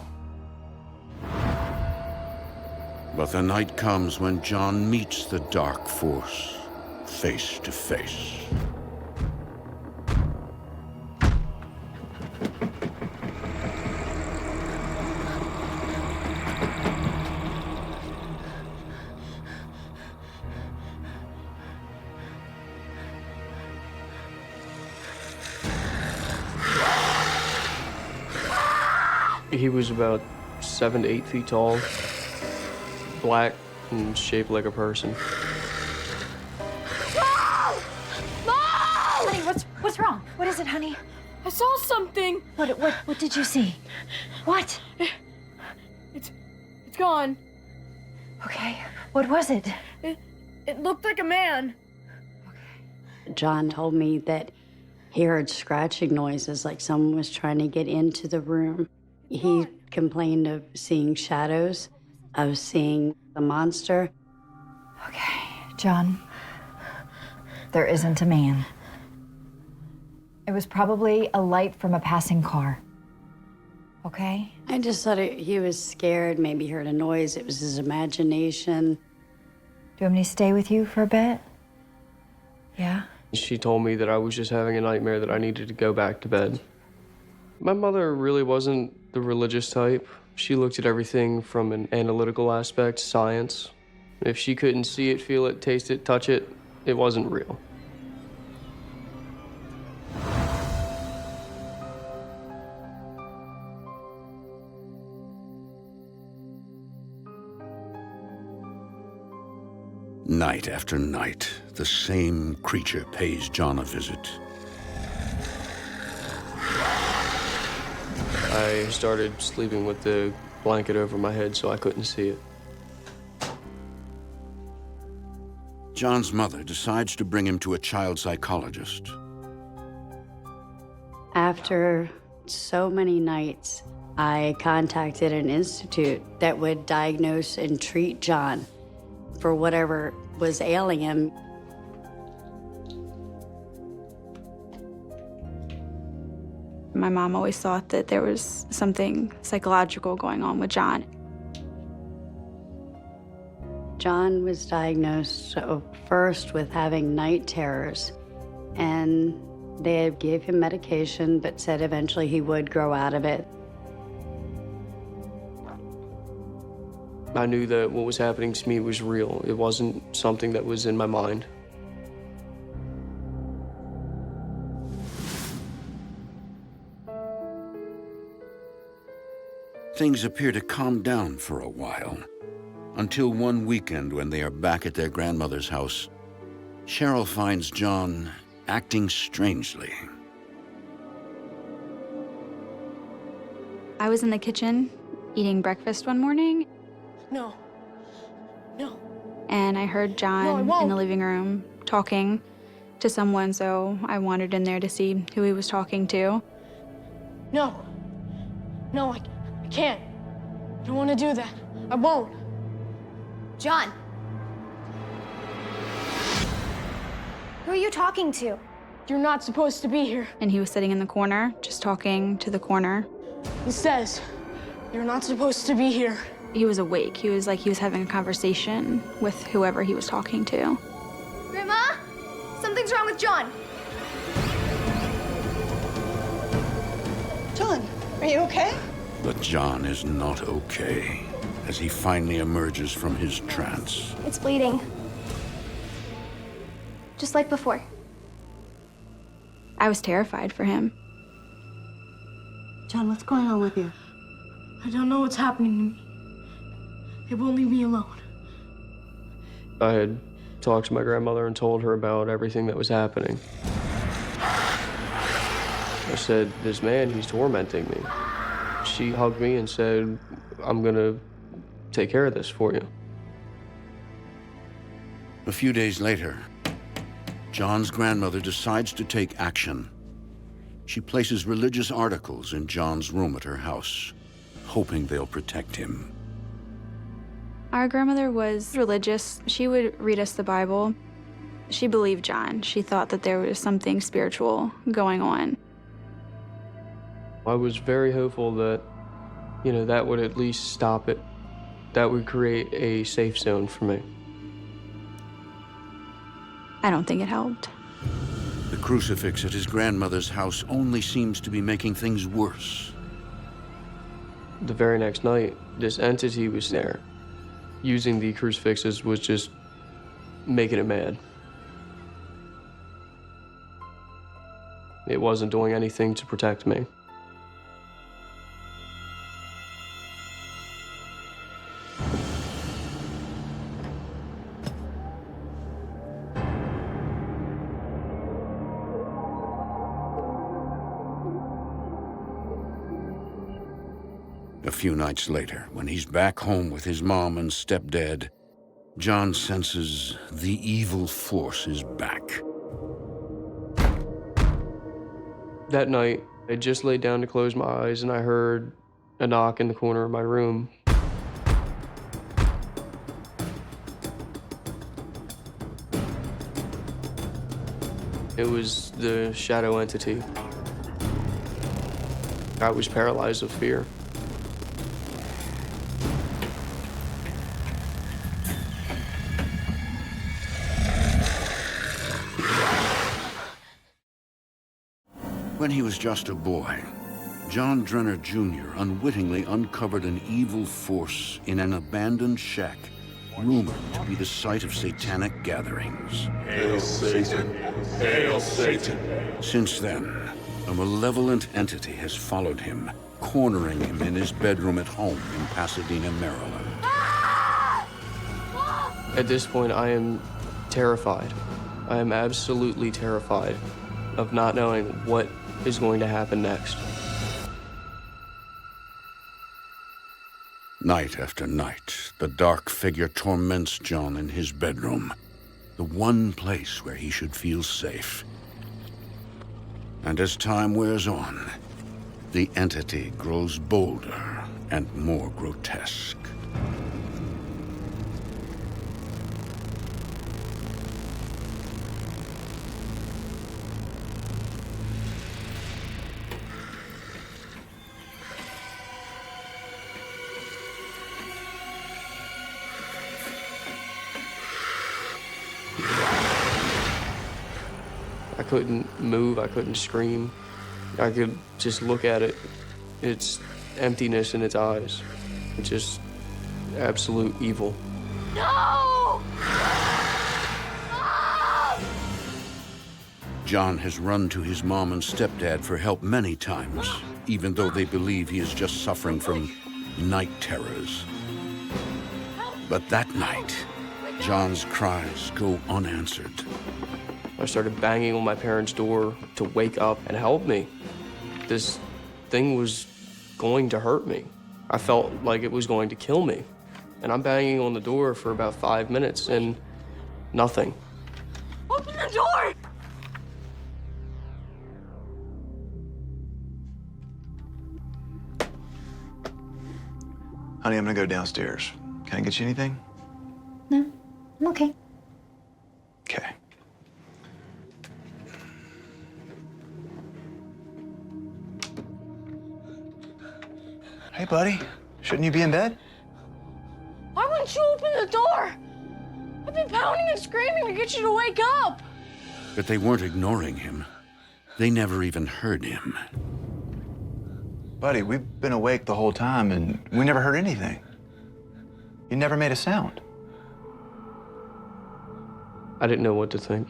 But the night comes when John meets the dark force, face to face. He was about 7 to 8 feet tall, black and shaped like a person. Honey, what's wrong? What is it, honey? I saw something. What did you see? What? It's gone. Okay. What was it? It looked like a man. John told me that he heard scratching noises like someone was trying to get into the room. He complained of seeing shadows, of seeing the monster. Okay, John, there isn't a man. It was probably a light from a passing car. Okay? I just thought he was scared, maybe heard a noise. It was his imagination. Do you want me to stay with you for a bit? Yeah? She told me that I was just having a nightmare, that I needed to go back to bed. My mother really wasn't the religious type. She looked at everything from an analytical aspect, science. If she couldn't see it, feel it, taste it, touch it, it wasn't real. Night after night, the same creature pays John a visit. I started sleeping with the blanket over my head so I couldn't see it. John's mother decides to bring him to a child psychologist. After so many nights, I contacted an institute that would diagnose and treat John for whatever was ailing him. My mom always thought that there was something psychological going on with John. John was diagnosed first with having night terrors, and they gave him medication, but said eventually he would grow out of it. I knew that what was happening to me was real. It wasn't something that was in my mind. Things appear to calm down for a while, until one weekend when they are back at their grandmother's house, Cheryl finds John acting strangely. I was in the kitchen eating breakfast one morning. No. No. And I heard John in the living room talking to someone, so I wandered in there to see who he was talking to. No. No, I can't. I don't want to do that. I won't. John. Who are you talking to? You're not supposed to be here. And he was sitting in the corner, just talking to the corner. It says you're not supposed to be here. He was awake. He was like he was having a conversation with whoever he was talking to. Grandma? Something's wrong with John. John, are you okay? But John is not okay as he finally emerges from his trance. It's bleeding. Just like before. I was terrified for him. John, what's going on with you? I don't know what's happening to me. It won't leave me alone. I had talked to my grandmother and told her about everything that was happening. I said, this man, he's tormenting me. She hugged me and said, I'm gonna take care of this for you. A few days later, John's grandmother decides to take action. She places religious articles in John's room at her house, hoping they'll protect him. Our grandmother was religious. She would read us the Bible. She believed John. She thought that there was something spiritual going on. I was very hopeful that, that would at least stop it. That would create a safe zone for me. I don't think it helped. The crucifix at his grandmother's house only seems to be making things worse. The very next night, this entity was there. Using the crucifixes was just making it mad. It wasn't doing anything to protect me. A few nights later, when he's back home with his mom and stepdad, John senses the evil force is back. That night, I just laid down to close my eyes and I heard a knock in the corner of my room. It was the shadow entity. I was paralyzed with fear. When he was just a boy, John Drenner Jr. unwittingly uncovered an evil force in an abandoned shack, rumored to be the site of satanic gatherings. Hail Satan! Hail Satan! Since then, a malevolent entity has followed him, cornering him in his bedroom at home in Pasadena, Maryland. At this point, I am terrified. I am absolutely terrified of not knowing what is going to happen next. Night after night, the dark figure torments John in his bedroom, the one place where he should feel safe. And as time wears on, the entity grows bolder and more grotesque. I couldn't move, I couldn't scream. I could just look at it. It's emptiness in its eyes. It just absolute evil. No! John has run to his mom and stepdad for help many times, even though they believe he is just suffering from night terrors. But that night, John's cries go unanswered. I started banging on my parents' door to wake up and help me. This thing was going to hurt me. I felt like it was going to kill me. And I'm banging on the door for about 5 minutes and nothing. Open the door! Honey, I'm gonna go downstairs. Can I get you anything? No, I'm okay. Okay. Hey, buddy. Shouldn't you be in bed? Why wouldn't you open the door? I've been pounding and screaming to get you to wake up. But they weren't ignoring him. They never even heard him. Buddy, we've been awake the whole time and we never heard anything. You never made a sound. I didn't know what to think.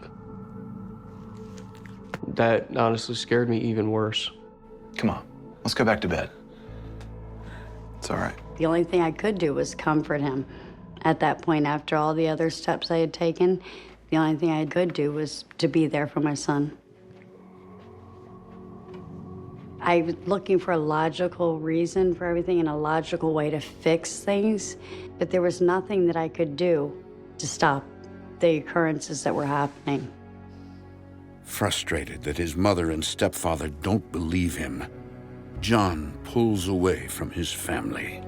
That honestly scared me even worse. Come on, let's go back to bed. It's all right. The only thing I could do was comfort him. At that point, after all the other steps I had taken, the only thing I could do was to be there for my son. I was looking for a logical reason for everything and a logical way to fix things, but there was nothing that I could do to stop the occurrences that were happening. Frustrated that his mother and stepfather don't believe him, John pulls away from his family.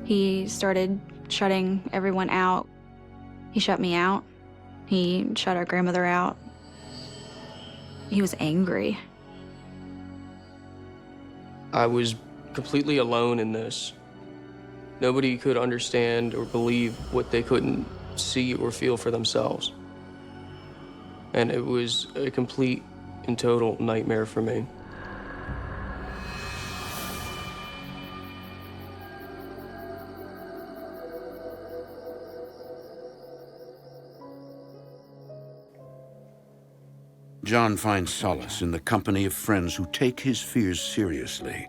He started shutting everyone out. He shut me out. He shut our grandmother out. He was angry. I was completely alone in this. Nobody could understand or believe what they couldn't see or feel for themselves. And it was a complete and total nightmare for me. John finds solace in the company of friends who take his fears seriously.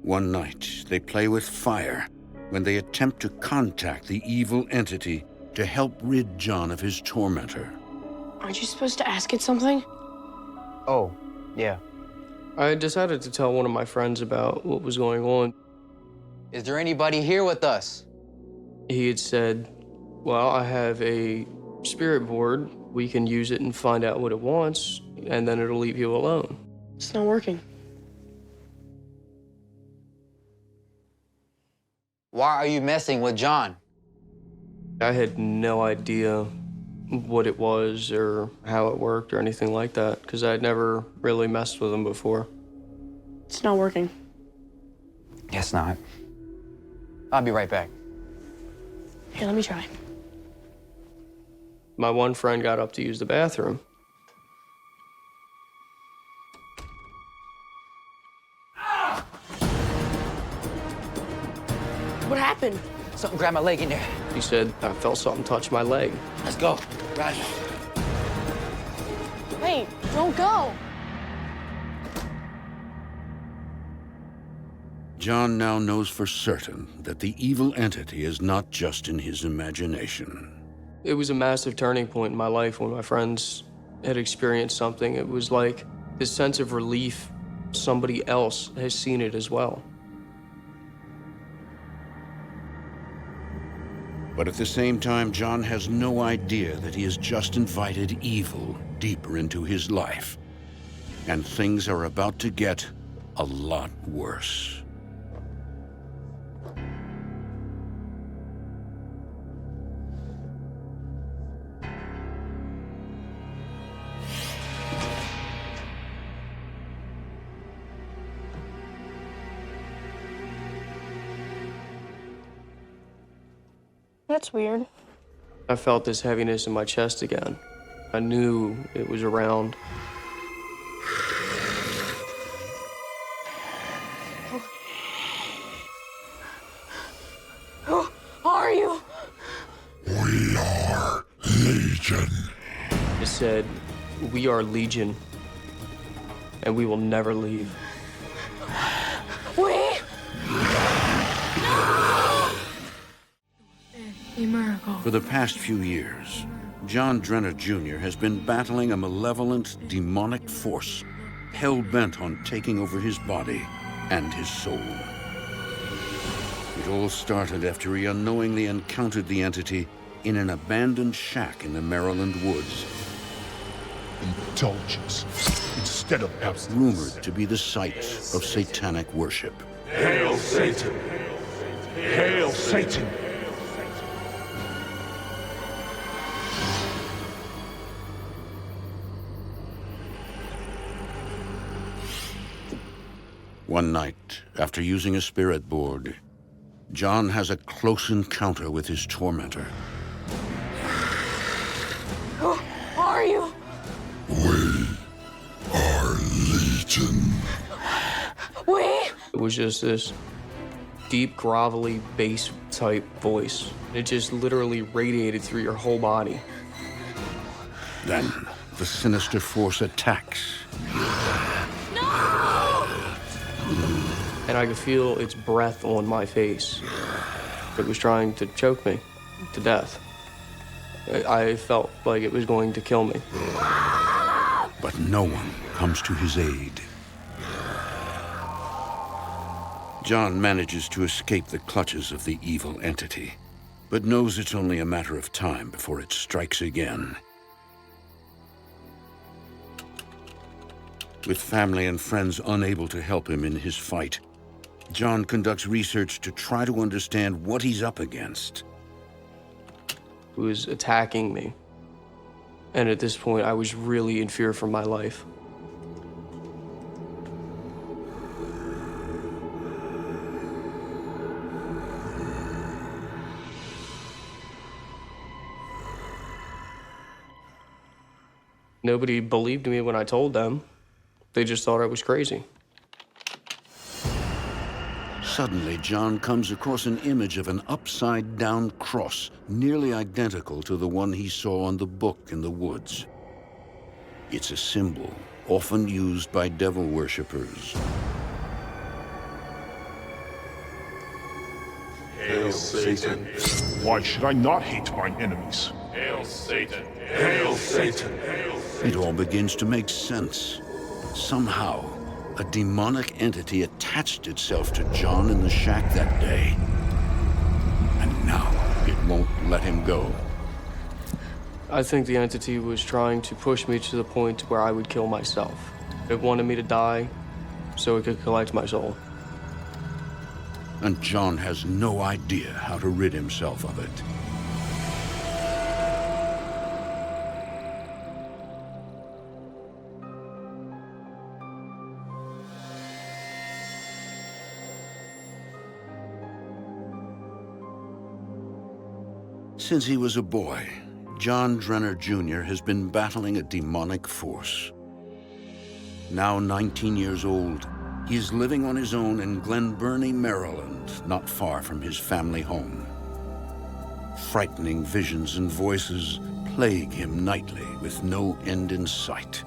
One night, they play with fire when they attempt to contact the evil entity to help rid John of his tormentor. Aren't you supposed to ask it something? Oh, yeah. I decided to tell one of my friends about what was going on. Is there anybody here with us? He had said, well, I have a spirit board. We can use it and find out what it wants, and then it'll leave you alone. It's not working. Why are you messing with John? I had no idea what it was or how it worked or anything like that, because I'd never really messed with him before. It's not working. Guess not. I'll be right back. Here, let me try. My one friend got up to use the bathroom. What happened? Something grabbed my leg in there. He said, I felt something touch my leg. Let's go. Roger. Wait, don't go. John now knows for certain that the evil entity is not just in his imagination. It was a massive turning point in my life when my friends had experienced something. It was like this sense of relief. Somebody else has seen it as well. But at the same time, John has no idea that he has just invited evil deeper into his life. And things are about to get a lot worse. That's weird. I felt this heaviness in my chest again. I knew it was around. said, "We are Legion, and we will never leave." Wait! A miracle. For the past few years, John Drenner Jr. has been battling a malevolent, demonic force hell-bent on taking over his body and his soul. It all started after he unknowingly encountered the entity in an abandoned shack in the Maryland woods. Indulgence instead of abstinence. Rumored to be the site of satanic worship. Hail Satan! Hail Satan! One night, after using a spirit board, John has a close encounter with his tormentor. Who are you? We are Legion. We? It was just this deep, grovelly, bass-type voice. It just literally radiated through your whole body. Then, the sinister force attacks. And I could feel its breath on my face. It was trying to choke me to death. I felt like it was going to kill me. But no one comes to his aid. John manages to escape the clutches of the evil entity, but knows it's only a matter of time before it strikes again. With family and friends unable to help him in his fight, John conducts research to try to understand what he's up against. It was attacking me. And at this point, I was really in fear for my life. Nobody believed me when I told them. They just thought I was crazy. Suddenly, John comes across an image of an upside-down cross, nearly identical to the one he saw on the book in the woods. It's a symbol often used by devil worshippers. Hail Satan! Why should I not hate my enemies? Hail Satan! Hail Satan! It all begins to make sense. Somehow, a demonic entity attached itself to John in the shack that day. And now, it won't let him go. I think the entity was trying to push me to the point where I would kill myself. It wanted me to die so it could collect my soul. And John has no idea how to rid himself of it. Since he was a boy, John Drenner Jr. has been battling a demonic force. Now 19 years old, he is living on his own in Glen Burnie, Maryland, not far from his family home. Frightening visions and voices plague him nightly with no end in sight.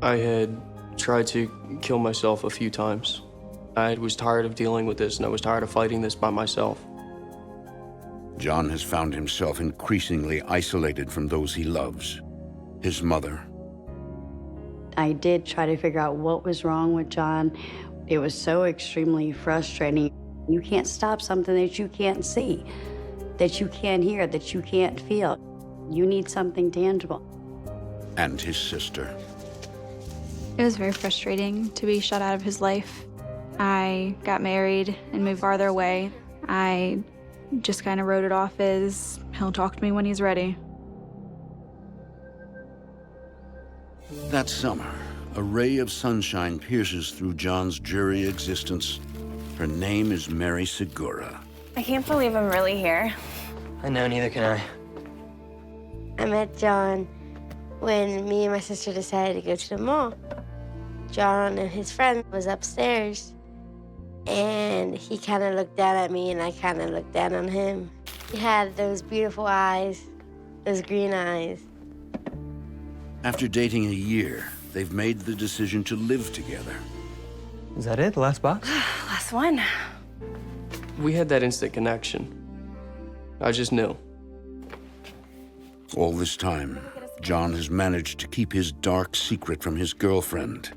I had tried to kill myself a few times. I was tired of dealing with this, and I was tired of fighting this by myself. John has found himself increasingly isolated from those he loves. His mother. I did try to figure out what was wrong with John. It was so extremely frustrating. You can't stop something that you can't see, that you can't hear, that you can't feel. You need something tangible. And his sister. It was very frustrating to be shut out of his life. I got married and moved farther away. I just kind of wrote it off as he'll talk to me when he's ready. That summer, a ray of sunshine pierces through John's dreary existence. Her name is Mary Segura. I can't believe I'm really here. I know, neither can I. I met John when me and my sister decided to go to the mall. John and his friend was upstairs, and he kind of looked down at me, and I kind of looked down on him. He had those beautiful eyes, His green eyes. After dating a year, they've made the decision to live together. Is that it? The last box? Last one. We had that instant connection. I just knew. All this time, John has managed to keep his dark secret from his girlfriend.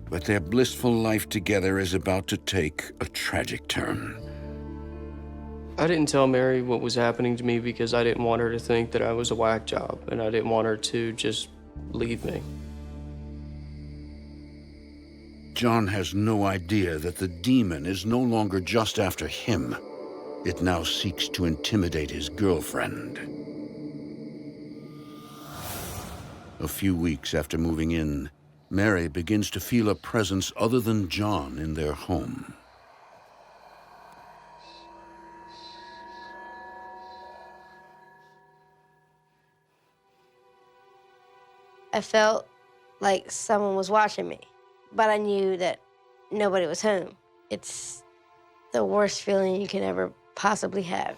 But their blissful life together is about to take a tragic turn. I didn't tell Mary what was happening to me because I didn't want her to think that I was a whack job, and I didn't want her to just leave me. John has no idea that the demon is no longer just after him. It now seeks to intimidate his girlfriend. A few weeks after moving in, Mary begins to feel a presence other than John in their home. I felt like someone was watching me, but I knew that nobody was home. It's the worst feeling you can ever possibly have.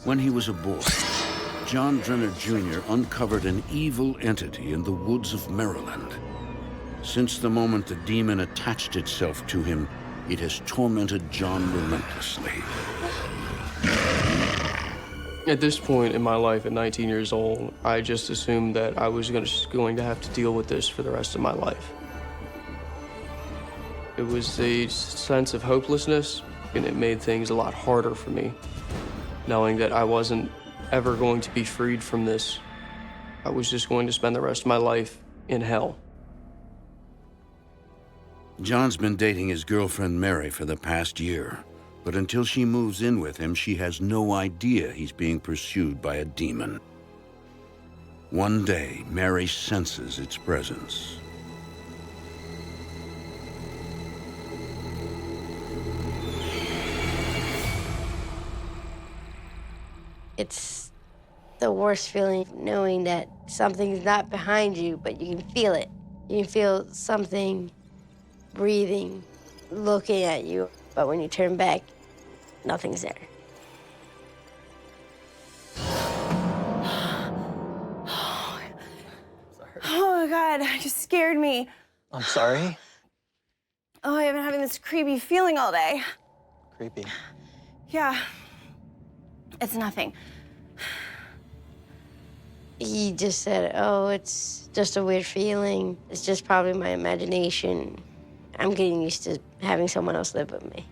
When he was a boy, John Drenner Jr. uncovered an evil entity in the woods of Maryland. Since the moment the demon attached itself to him, it has tormented John relentlessly. At this point in my life, at 19 years old, I just assumed that I was going to have to deal with this for the rest of my life. It was a sense of hopelessness, and it made things a lot harder for me, knowing that I wasn't ever going to be freed from this. I was just going to spend the rest of my life in hell. John's been dating his girlfriend Mary for the past year, but until she moves in with him, she has no idea he's being pursued by a demon. One day, Mary senses its presence. It's the worst feeling, knowing that something's not behind you, but you can feel it. You can feel something breathing, looking at you, but when you turn back, nothing's there. Oh my God, you scared me. I'm sorry. Oh, I've been having this creepy feeling all day. Creepy. Yeah. It's nothing. He just said, oh, it's just a weird feeling. It's just probably my imagination. I'm getting used to having someone else live with me.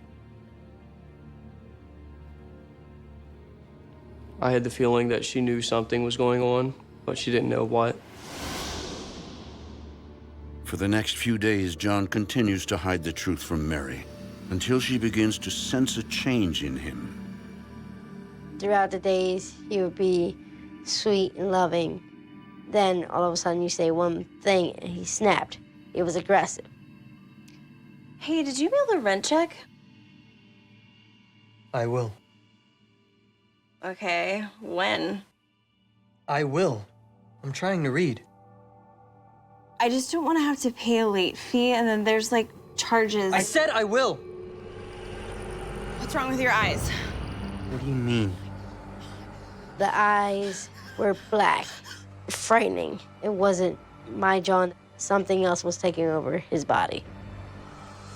I had the feeling that she knew something was going on, but she didn't know what. For the next few days, John continues to hide the truth from Mary, until she begins to sense a change in him. Throughout the days, he would be sweet and loving. Then, all of a sudden, you say one thing, and he snapped. He was aggressive. Hey, did you mail the rent check? I will. Okay, when? I will. I'm trying to read. I just don't want to have to pay a late fee, and then there's, like, charges. I said I will! What's wrong with your eyes? What do you mean? The eyes were black, frightening. It wasn't my John. Something else was taking over his body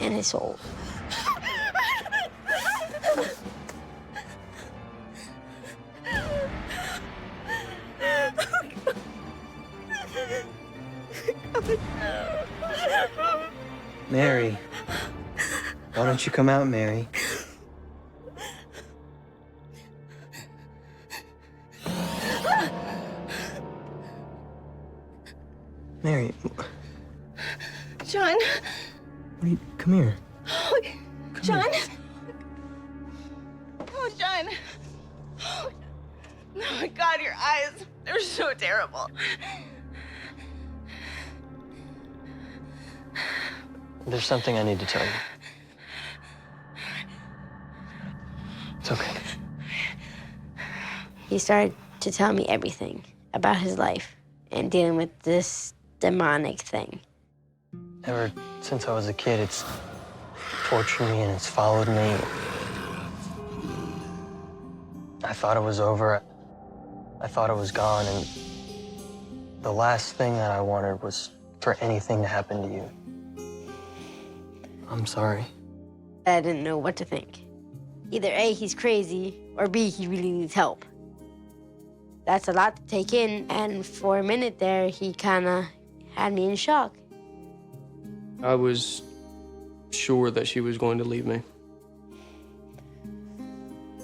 and his soul. Mary. Why don't you come out, Mary? Mary. John. Come here. Oh, John. Oh, John. Oh my God, your eyes. They're so terrible. There's something I need to tell you. It's okay. He started to tell me everything about his life and dealing with this demonic thing. Ever since I was a kid, it's tortured me and it's followed me. I thought it was over. I thought it was gone, and the last thing that I wanted was for anything to happen to you. I'm sorry. I didn't know what to think. Either A, he's crazy, or B, he really needs help. That's a lot to take in, and for a minute there, he kind of had me in shock. I was sure that she was going to leave me.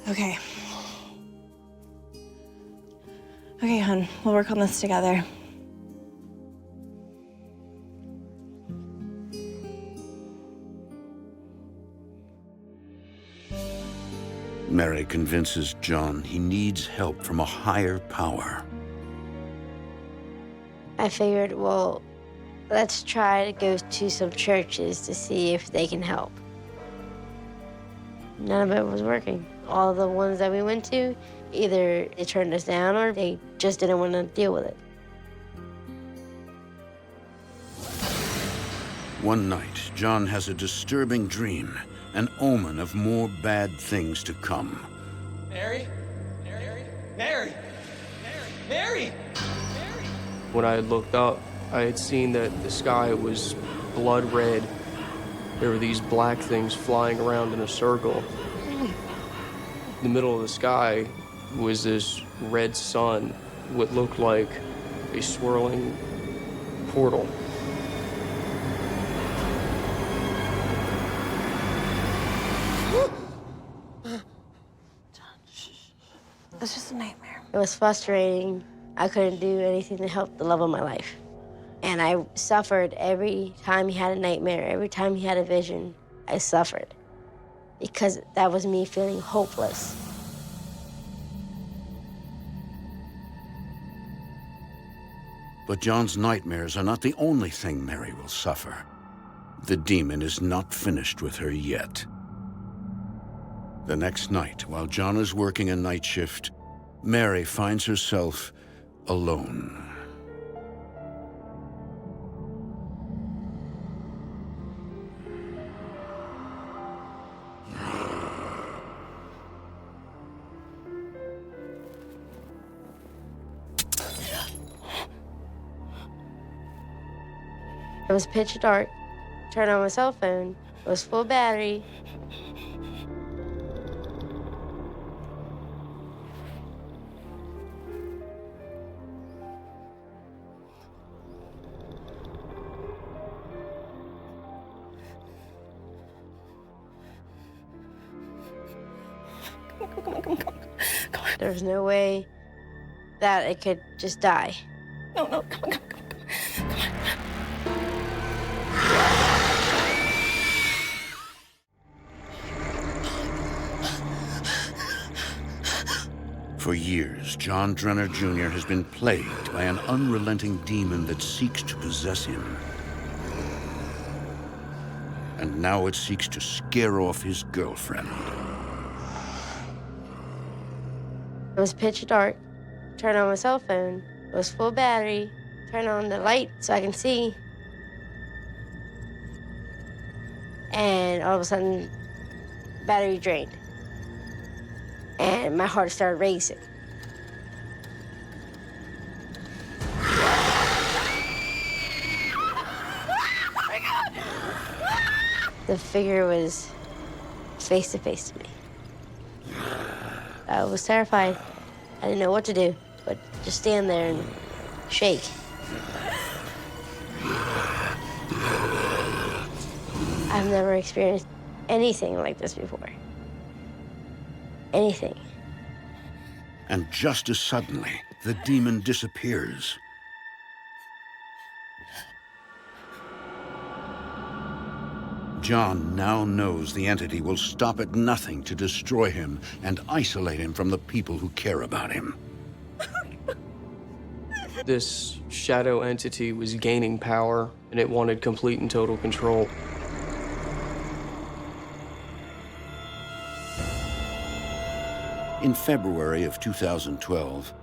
Okay. Okay, hon, we'll work on this together. Mary convinces John he needs help from a higher power. I figured, well, let's try to go to some churches to see if they can help. None of it was working. All the ones that we went to, either they turned us down or they just didn't want to deal with it. One night, John has a disturbing dream, an omen of more bad things to come. Mary? Mary? Mary? Mary? When I had looked up, I had seen that the sky was blood red. There were these black things flying around in a circle. In the middle of the sky was this red sun, what looked like a swirling portal. It's just a nightmare. It was frustrating. I couldn't do anything to help the love of my life. And I suffered every time he had a nightmare, every time he had a vision. I suffered because that was me feeling hopeless. But John's nightmares are not the only thing Mary will suffer. The demon is not finished with her yet. The next night, while John is working a night shift, Mary finds herself alone. It was pitch dark. Turned on my cell phone. It was full battery. There was no way that it could just die. No, come on. For years, John Drenner Jr. has been plagued by an unrelenting demon that seeks to possess him. And now it seeks to scare off his girlfriend. It was pitch dark. Turned on my cell phone. It was full battery. Turned on the light so I can see. And all of a sudden, battery drained. And my heart started racing. The figure was face to face to me. I was terrified. I didn't know what to do, but just stand there and shake. I've never experienced anything like this before. Anything. And just as suddenly, the demon disappears. John now knows the entity will stop at nothing to destroy him and isolate him from the people who care about him. This shadow entity was gaining power, and it wanted complete and total control. In February of 2012,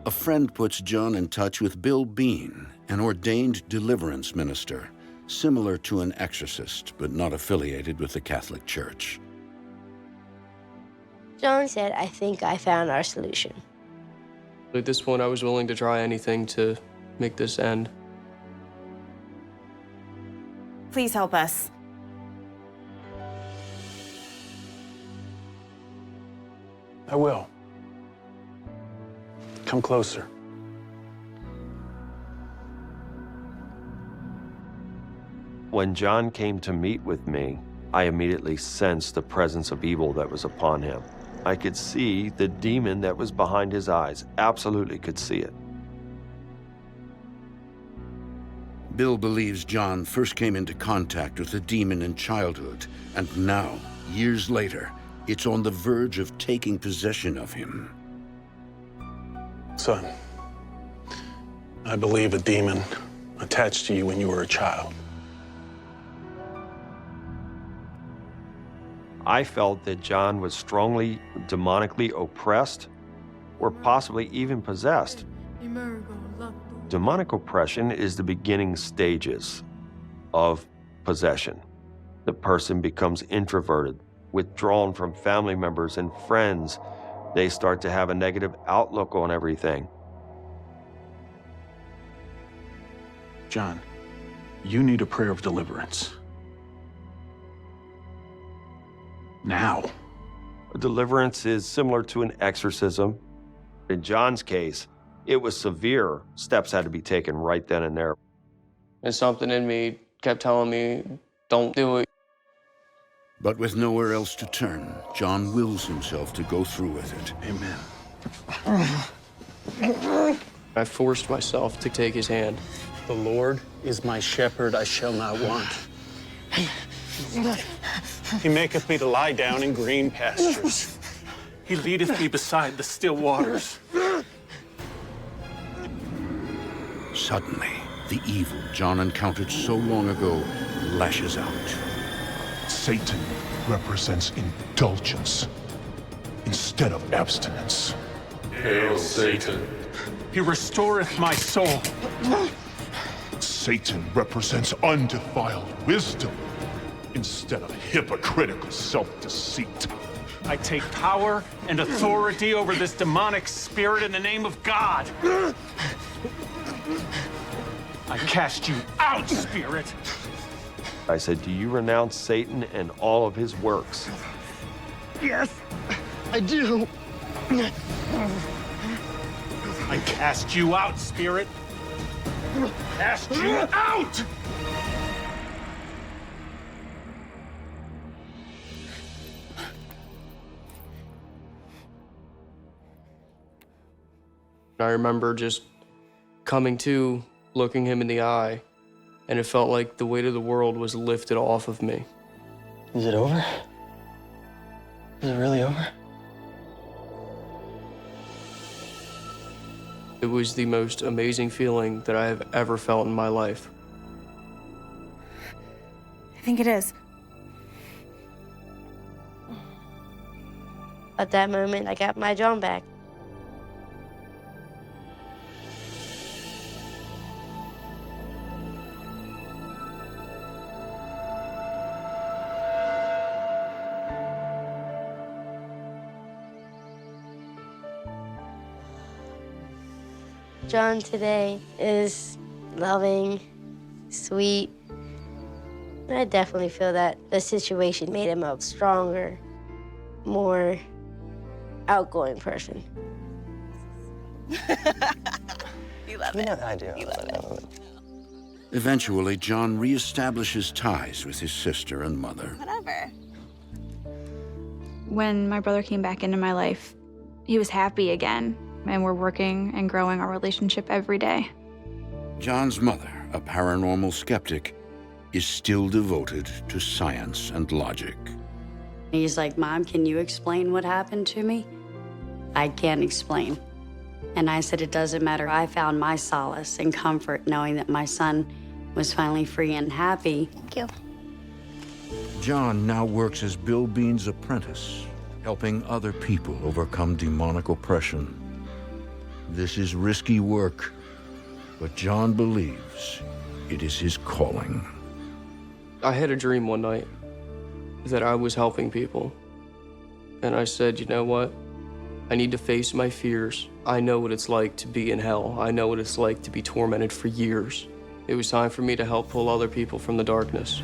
a friend puts John in touch with Bill Bean, an ordained deliverance minister, similar to an exorcist, but not affiliated with the Catholic Church. John said, I think I found our solution. At this point, I was willing to try anything to make this end. Please help us. I will. Come closer. When John came to meet with me, I immediately sensed the presence of evil that was upon him. I could see the demon that was behind his eyes, absolutely could see it. Bill believes John first came into contact with the demon in childhood, and now, years later, it's on the verge of taking possession of him. Son, I believe a demon attached to you when you were a child. I felt that John was strongly demonically oppressed, or possibly even possessed. Demonic oppression is the beginning stages of possession. The person becomes introverted, withdrawn from family members and friends. They start to have a negative outlook on everything. John, you need a prayer of deliverance. Now. Deliverance is similar to an exorcism. In John's case, it was severe. Steps had to be taken right then and there. And something in me kept telling me, don't do it. But with nowhere else to turn, John wills himself to go through with it. Amen. I forced myself to take his hand. The Lord is my shepherd, I shall not want. He maketh me to lie down in green pastures. He leadeth me beside the still waters. Suddenly, the evil John encountered so long ago lashes out. Satan represents indulgence instead of abstinence. Hail Satan. He restoreth my soul. Satan represents undefiled wisdom instead of hypocritical self-deceit. I take power and authority over this demonic spirit in the name of God. I cast you out, spirit. I said, do you renounce Satan and all of his works? Yes, I do. I cast you out, spirit. Cast you out! I remember just coming to, looking him in the eye, and it felt like the weight of the world was lifted off of me. Is it over? Is it really over? It was the most amazing feeling that I have ever felt in my life. I think it is. At that moment, I got my John back. John today is loving, sweet. I definitely feel that the situation made him a stronger, more outgoing person. You love it. I do. You love it. Eventually, John reestablishes ties with his sister and mother. Whatever. When my brother came back into my life, he was happy again, and we're working and growing our relationship every day. John's mother, a paranormal skeptic, is still devoted to science and logic. He's like, Mom, can you explain what happened to me? I can't explain. And I said, it doesn't matter. I found my solace and comfort knowing that my son was finally free and happy. Thank you. John now works as Bill Bean's apprentice helping other people overcome demonic oppression. This is risky work, but John believes it is his calling. I had a dream one night that I was helping people. And I said, you know what? I need to face my fears. I know what it's like to be in hell. I know what it's like to be tormented for years. It was time for me to help pull other people from the darkness.